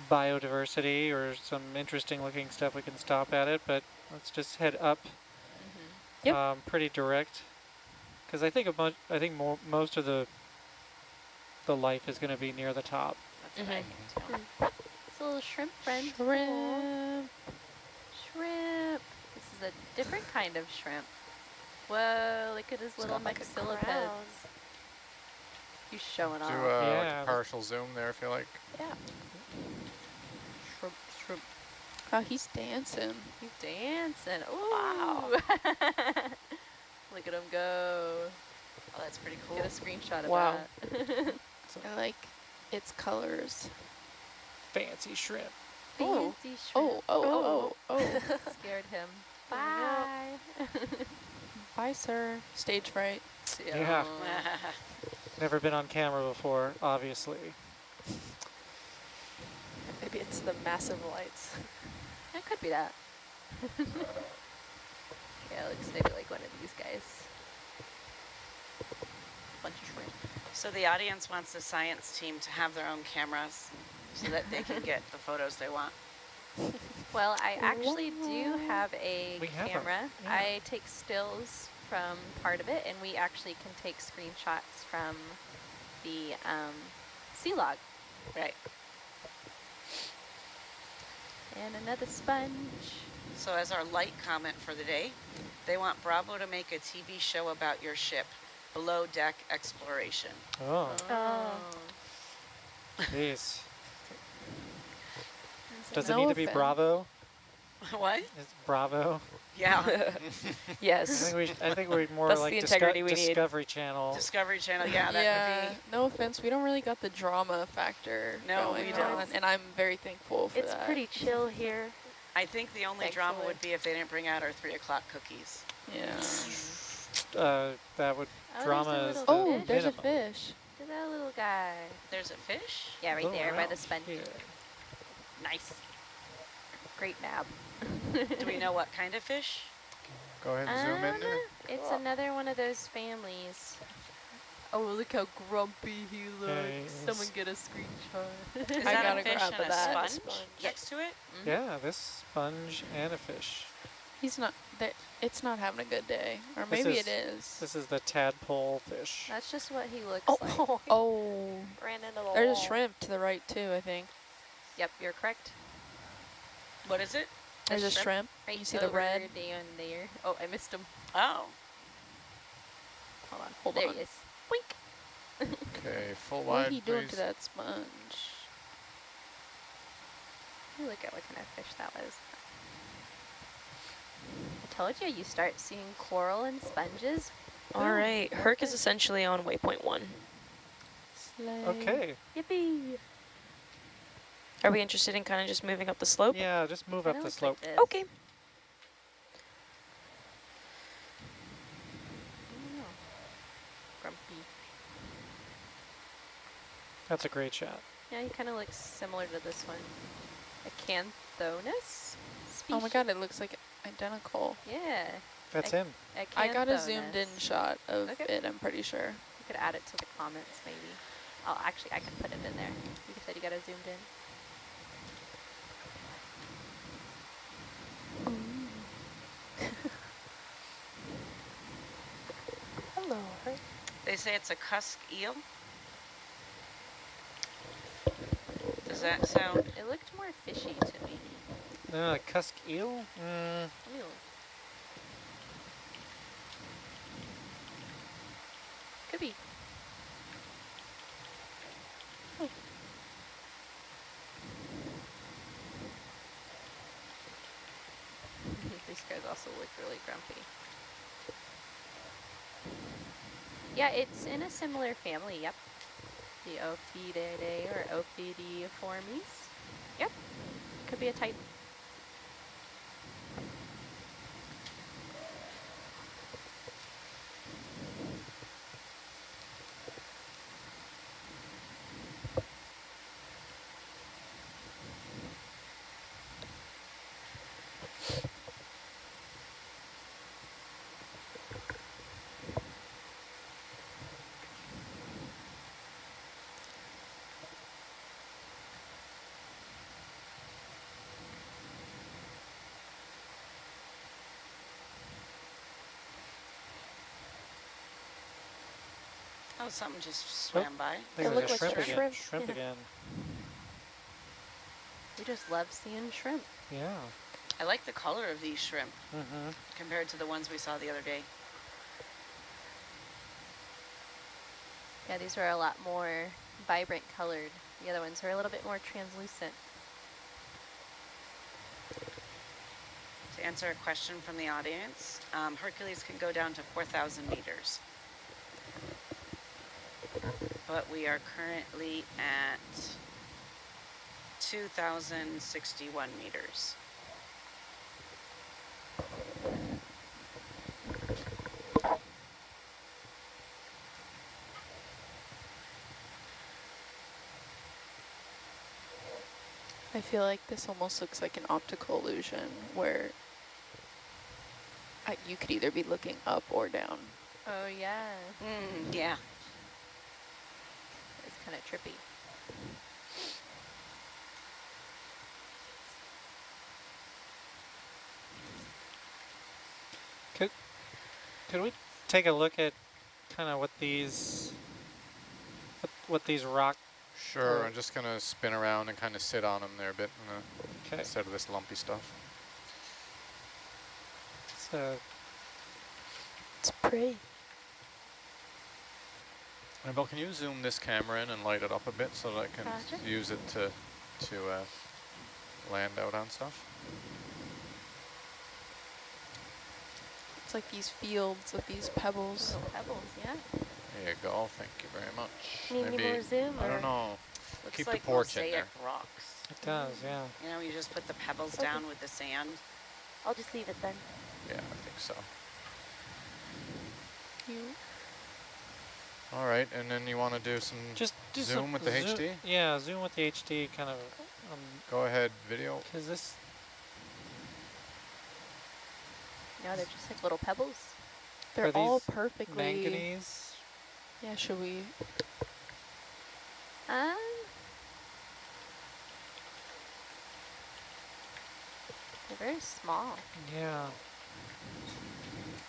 biodiversity or some interesting looking stuff, we can stop at it, but let's just head up. Yep. Pretty direct. Because I think most of the life is going to be near the top. That's what I think too. It's a little shrimp friend. Shrimp. Shrimp. This is a different kind of shrimp. Whoa, look at his little like a maxillipeds. He's showing off. Do like a partial zoom there if you like. Yeah. Shrimp, shrimp. Oh, he's dancing. He's dancing. Ooh. Wow. Look at him go. Oh, that's pretty cool. Get a screenshot of Wow. that. I like its colors. Fancy shrimp. Oh. Fancy shrimp. Oh. Scared him. Bye. Bye, sir. Stage fright. Yeah. Never been on camera before, obviously. Maybe it's the massive lights. It could be that. Yeah, it looks maybe like one of these guys. Bunch of shrimp. So the audience wants the science team to have their own cameras so that they can get the photos they want. Well, I actually do have a We have 'em, camera. yeah. I take stills from part of it, and we actually can take screenshots from the sea log. Right. And another sponge. So as our light comment for the day, they want Bravo to make a TV show about your ship, Below Deck Exploration. Oh, Oh. jeez. Does No it need to be offense. Bravo? What? Is Bravo? Yeah. Yes. I think we're more That's like the integrity we need. Discovery Channel. Discovery Channel, yeah, that Yeah, would be. no offense, we don't really got the drama factor No, going we on, don't. and I'm very thankful for It's that. pretty chill here. I think the only drama Thankfully. would be if they didn't bring out our 3 o'clock cookies. Yeah. That would Oh, drama there's a is little the Oh, there's a minimum. fish. Look at that little guy. There's a fish? Yeah, right Little there by the round sponge. here. Nice. Great nab. Do we know what kind of fish? Go ahead and zoom in there. It's another one of those families. Oh, look how grumpy he looks. Yes. Someone get a screenshot. Is I that gotta a fish grab and a that. sponge next to it? Yeah, this sponge and a fish. He's not, it's not having a good day. Or This maybe is- it is. This is the tadpole fish. That's just what he looks Oh, like. Oh, ran into the there's a wall. shrimp to the right too, I think. Yep, you're correct. What is it? There's a shrimp. Right You see the over red? down there. Oh, I missed him. Oh. Hold on. Hold there on. he is. Boink. Okay, full What are wide, you doing please. to that sponge? Look at what kind of fish that was. I told you, you start seeing coral and sponges. All right, Herc is essentially on waypoint 1. Slay. Okay. Yippee. Are we interested in kind of just moving up the slope? Yeah, just move Kinda up the looks like slope. this. Okay. I don't know. Grumpy. That's a great shot. Yeah, he kind of looks similar to this one. Acanthonus species. Oh my god, it looks like identical. Yeah. That's him. I got a zoomed in Acanthonus. shot of Okay. it, I'm pretty sure. You could add it to the comments, maybe. Oh, actually, I can put it in there. You said you got it zoomed in. Hello, Herc. They say it's a cusk eel. Does that sound? It looked more fishy to me. Cusk eel? Ew. Could be. These guys also look really grumpy. Yeah, it's in a similar family, yep. The Ophididae or Ophidiiformes. Yep, could be a type. Oh, something just swam by. I think It there's looked a like shrimp a again. shrimp. Shrimp Yeah. again. We just love seeing shrimp. Yeah. I like the color of these shrimp Mm-hmm. compared to the ones we saw the other day. Yeah, these are a lot more vibrant colored. The other ones are a little bit more translucent. To answer a question from the audience, Hercules can go down to 4,000 meters. But we are currently at 2,061 meters. I feel like this almost looks like an optical illusion where you could either be looking up or down. Oh, yeah. Yeah. It's kind of trippy. Could we take a look at kind of what these rock? Sure, I'm just gonna spin around and kind of sit on them there a bit Okay. instead of this lumpy stuff. So It's pretty. Annabelle, can you zoom this camera in and light it up a bit so that I can Gotcha. use it to land out on stuff? It's like these fields of these pebbles. Little pebbles, yeah. There you go. Thank you very much. Need any more zoom? I or- don't know. Looks Keep like the porch in there. mosaic rocks. it does, yeah. You know, you just put the pebbles Okay. down with the sand. I'll just leave it then. Yeah, I think so. You All right, and then you want to do some Just do zoom some with the HD? Yeah, zoom with the HD kind of. Go ahead, video. Because this. No, they're just like little pebbles. they're Are all these perfectly. manganese. Yeah, should we? They're very small. Yeah.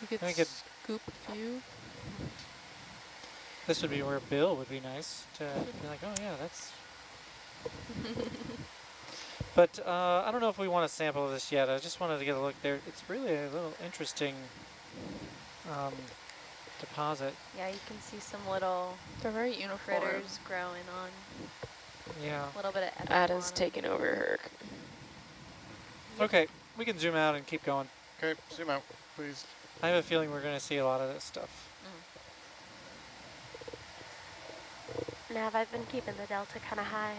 We could I could- scoop a few. This would be where Bill would be nice to be like, oh yeah, that's. But I don't know if we want to sample this yet. I just wanted to get a look there. It's really a little interesting deposit. Yeah, you can see some little They're very uniform. critters growing on. Yeah. A little bit of Ada's epiphyte. taking over Herc. Okay, we can zoom out and keep going. Okay, zoom out, please. I have a feeling we're going to see a lot of this stuff. Nav, I've been keeping the delta kind of high.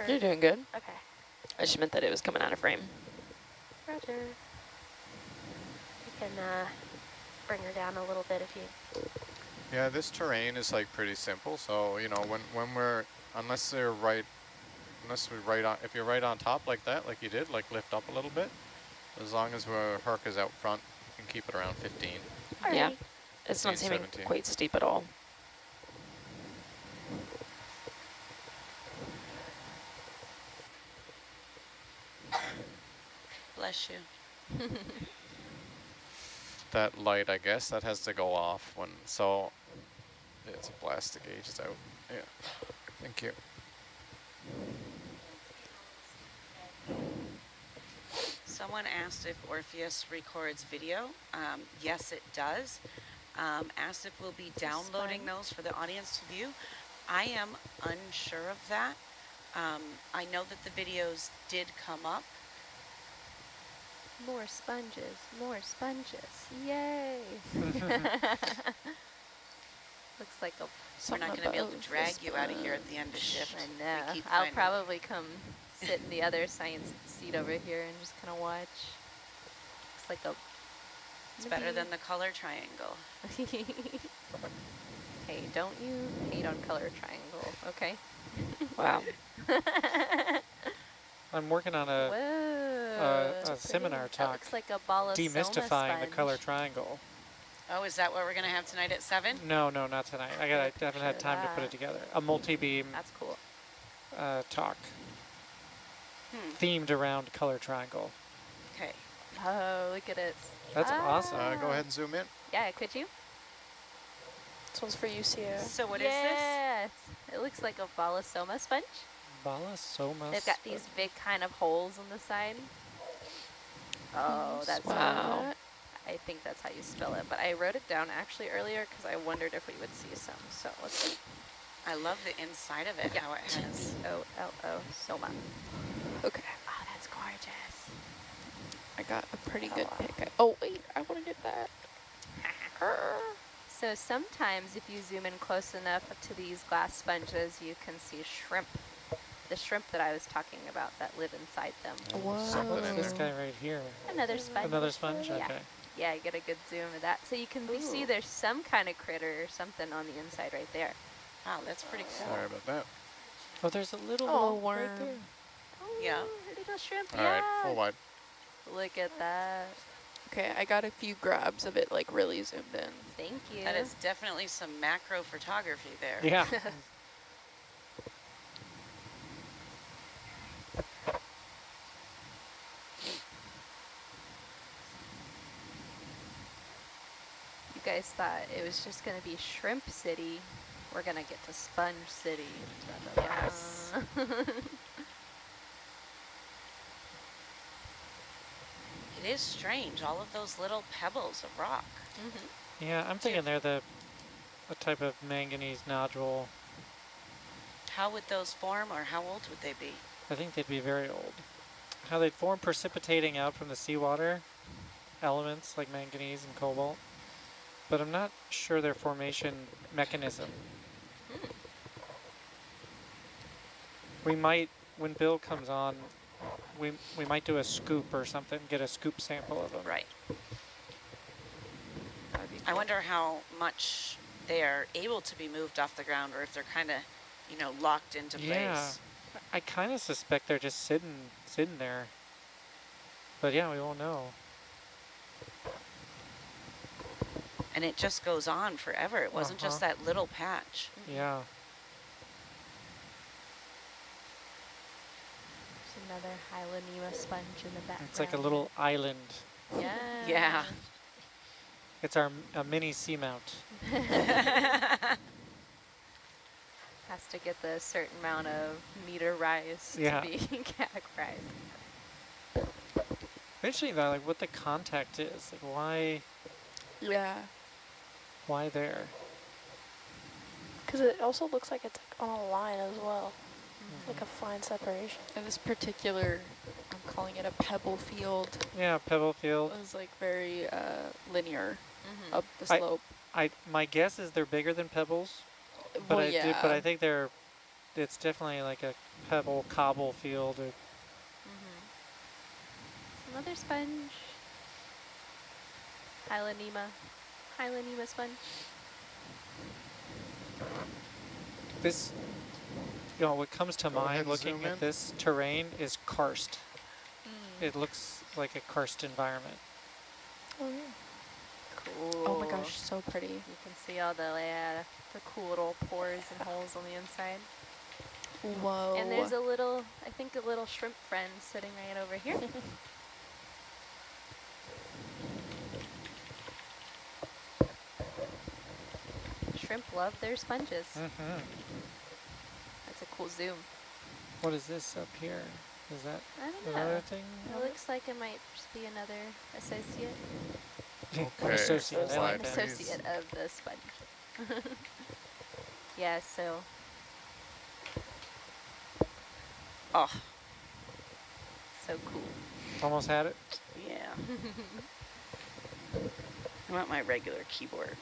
You're doing good. Okay. I just meant that it was coming out of frame. Roger. You can bring her down a little bit if you... Yeah, this terrain is like pretty simple. So you know, when we're unless you're right on, if you're right on top like that, like you did, like lift up a little bit. As long as Herc is out front, you can keep it around 15. Yeah, it's not 15, seeming 17. quite steep at all. Bless you. That light, I guess, that has to go off when, so it's a plastic gauge is out. Yeah, thank you. Someone asked if Orpheus records video. Yes, it does. Asked if we'll be downloading those for the audience to view. I am unsure of that. I know that the videos did come up. More sponges, more sponges. Yay! Looks like a... We're not going to be able to drag you out of here at the end of shift. I We know. keep I'll finding- probably come sit in the other science seat over here and just kind of watch. Looks like a... It's better than the color triangle. Hey, don't you hate on color triangle, okay? Wow. I'm working on a Whoa. seminar That talk looks like a ball of demystifying the color triangle. Oh, is that what we're going to have tonight at 7? No, not tonight. I haven't had time to put it together. A multi-beam That's cool. talk themed around color triangle. Okay. Oh, look at it. That's awesome. Go ahead and zoom in. Yeah, could you? This one's for you, Sierra. So what is this? Yes. It looks like a ballasoma sponge. Ballasoma. They've got these big kind of holes on the side. Oh, that's Wow. I think that's how you spell it, but I wrote it down actually earlier because I wondered if we would see some. So let's see. I love the inside of it, how it has. O-L-O, soma. Okay. Oh, that's gorgeous. I got a pretty good pick. Oh, wait. I want to get that. So sometimes if you zoom in close enough to these glass sponges, you can see shrimp. The shrimp that I was talking about that live inside them. Something What's in this there. guy right here? Another sponge. Another sponge? Yeah. Okay. Yeah, you get a good zoom of that. So you can see there's some kind of critter or something on the inside right there. Wow, that's pretty cool. Sorry about that. Oh, there's a little worm. right there. Oh, Yeah. a little shrimp. All right, full wide. Look at that. Okay, I got a few grabs of it like really zoomed in. Thank you. That is definitely some macro photography there. Yeah. You guys thought it was just going to be Shrimp City. We're going to get to Sponge City. Da, da, da. Yes. It is strange, all of those little pebbles of rock. Mm-hmm. Yeah, I'm thinking they're a type of manganese nodule. How would those form, or how old would they be? I think they'd be very old. How they'd form precipitating out from the seawater elements like manganese and cobalt, but I'm not sure their formation mechanism. We might, when Bill comes on, we might do a scoop or something, get a scoop sample of them. Right. That'd be I cool. wonder how much they are able to be moved off the ground, or if they're kind of, you know, locked into Yeah, place. I kind of suspect they're just sitting there. But yeah, we won't know. And it just goes on forever. It wasn't just that little patch. Yeah. There's another hyalinema sponge in the background. It's like a little island. Yeah. Yeah. It's a mini seamount. Has to get the certain amount of meter rise Yeah. to be categorized. Interesting though, like what the contact is. Like Yeah. why there? Because it also looks like it's like on a line as well, like a fine separation. And this particular, I'm calling it a pebble field, Yeah, pebble field. was like very linear up the slope. My guess is they're bigger than pebbles, but Well, I think it's definitely like a pebble cobble field. Or, Another sponge. Hyalinema sponge. this, what comes to Go ahead mind and looking zoom at in. this terrain is karst. It looks like a karst environment. Oh, yeah. Cool. Oh my gosh, so pretty. You can see all the cool little pores and holes on the inside. Whoa. And there's a little shrimp friend sitting right over here. Shrimp love their sponges. That's a cool zoom. What is this up here? Is that I don't know. another thing? It looks like it might just be another associate. Okay. Associate. I like An that. associate of the sponge. Yeah, so Oh, so cool. Almost had it. yeah. I want my regular keyboard.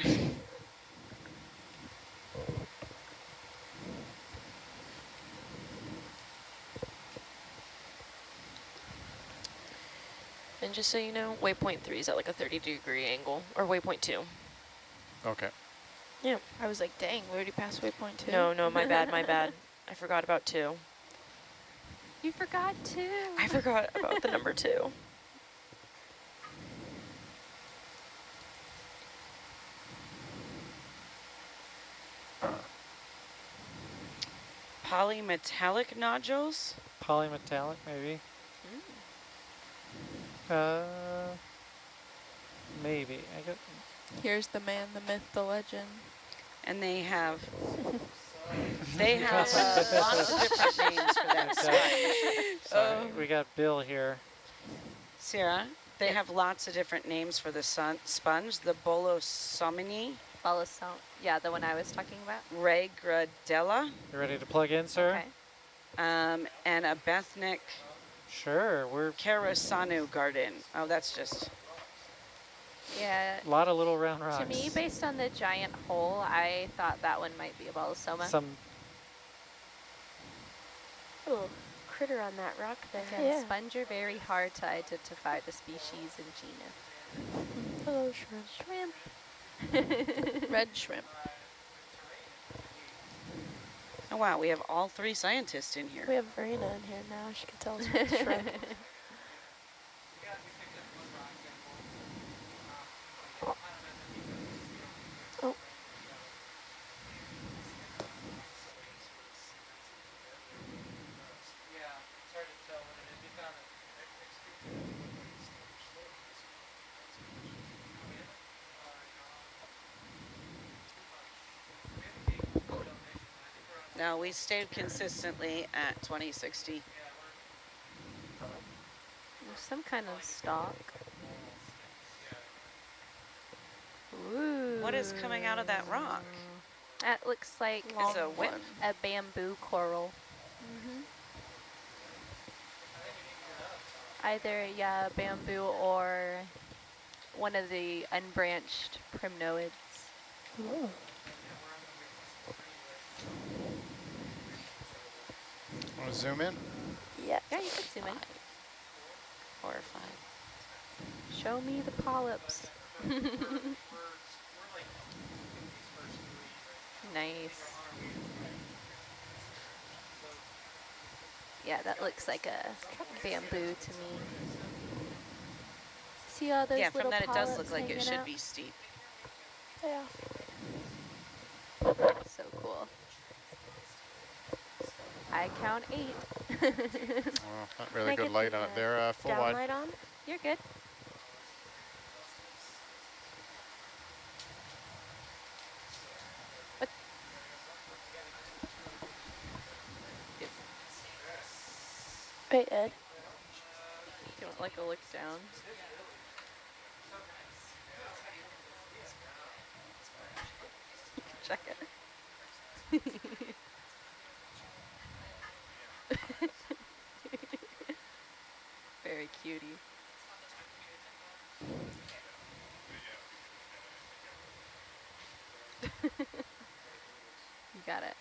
And just so you know, waypoint 3 is at like a 30-degree angle, or waypoint 2. Okay. Yeah. I was like, dang, we already passed waypoint 2. No, my bad, my bad. I forgot about 2. You forgot too. I forgot about the number 2. Polymetallic nodules? Polymetallic, maybe. Maybe. Here's the man, the myth, the legend. And they have lots of different names for that sponge. Sorry, we got Bill here. Sarah, they have lots of different names for the sponge. The Bolosomini, Yeah, the one I was talking about. Regradella, You ready to plug in, sir? Okay. and a Bethnic Sure. We're Karasanu garden. Oh, that's just... Yeah. a lot of little round rocks. To me, based on the giant hole, I thought that one might be a bolosoma. Some Little critter on that rock there. Again, sponge are very hard to identify the species and genus. Hello, shrimp. Shrimp. Red shrimp. Oh, wow, we have all 3 scientists in here. We have Verena in here now. She can tell us what's shrimp. No, we stayed consistently at 2060. There's some kind of stalk. Ooh. What is coming out of that rock? That looks like It's a whip. a bamboo coral. Either, yeah, bamboo or one of the unbranched primnoids. Ooh. Want to zoom in? Yeah. Yeah, you can zoom in. 4 or 5. Show me the polyps. Nice. Yeah, that looks like a bamboo to me. See all those Yeah, from little that it does polyps look like it hanging should out? be steep. Yeah. So cool. I count 8. Well, not Can really I good get light the, on it there. Full wide. downlight on? You're good. What? Wait, Ed. Do you want like a look down? Check it. Very cutie. You got it.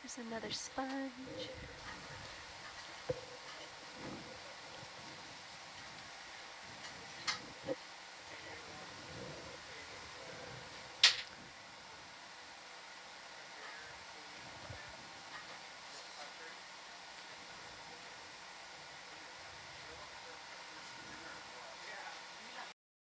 There's another sponge.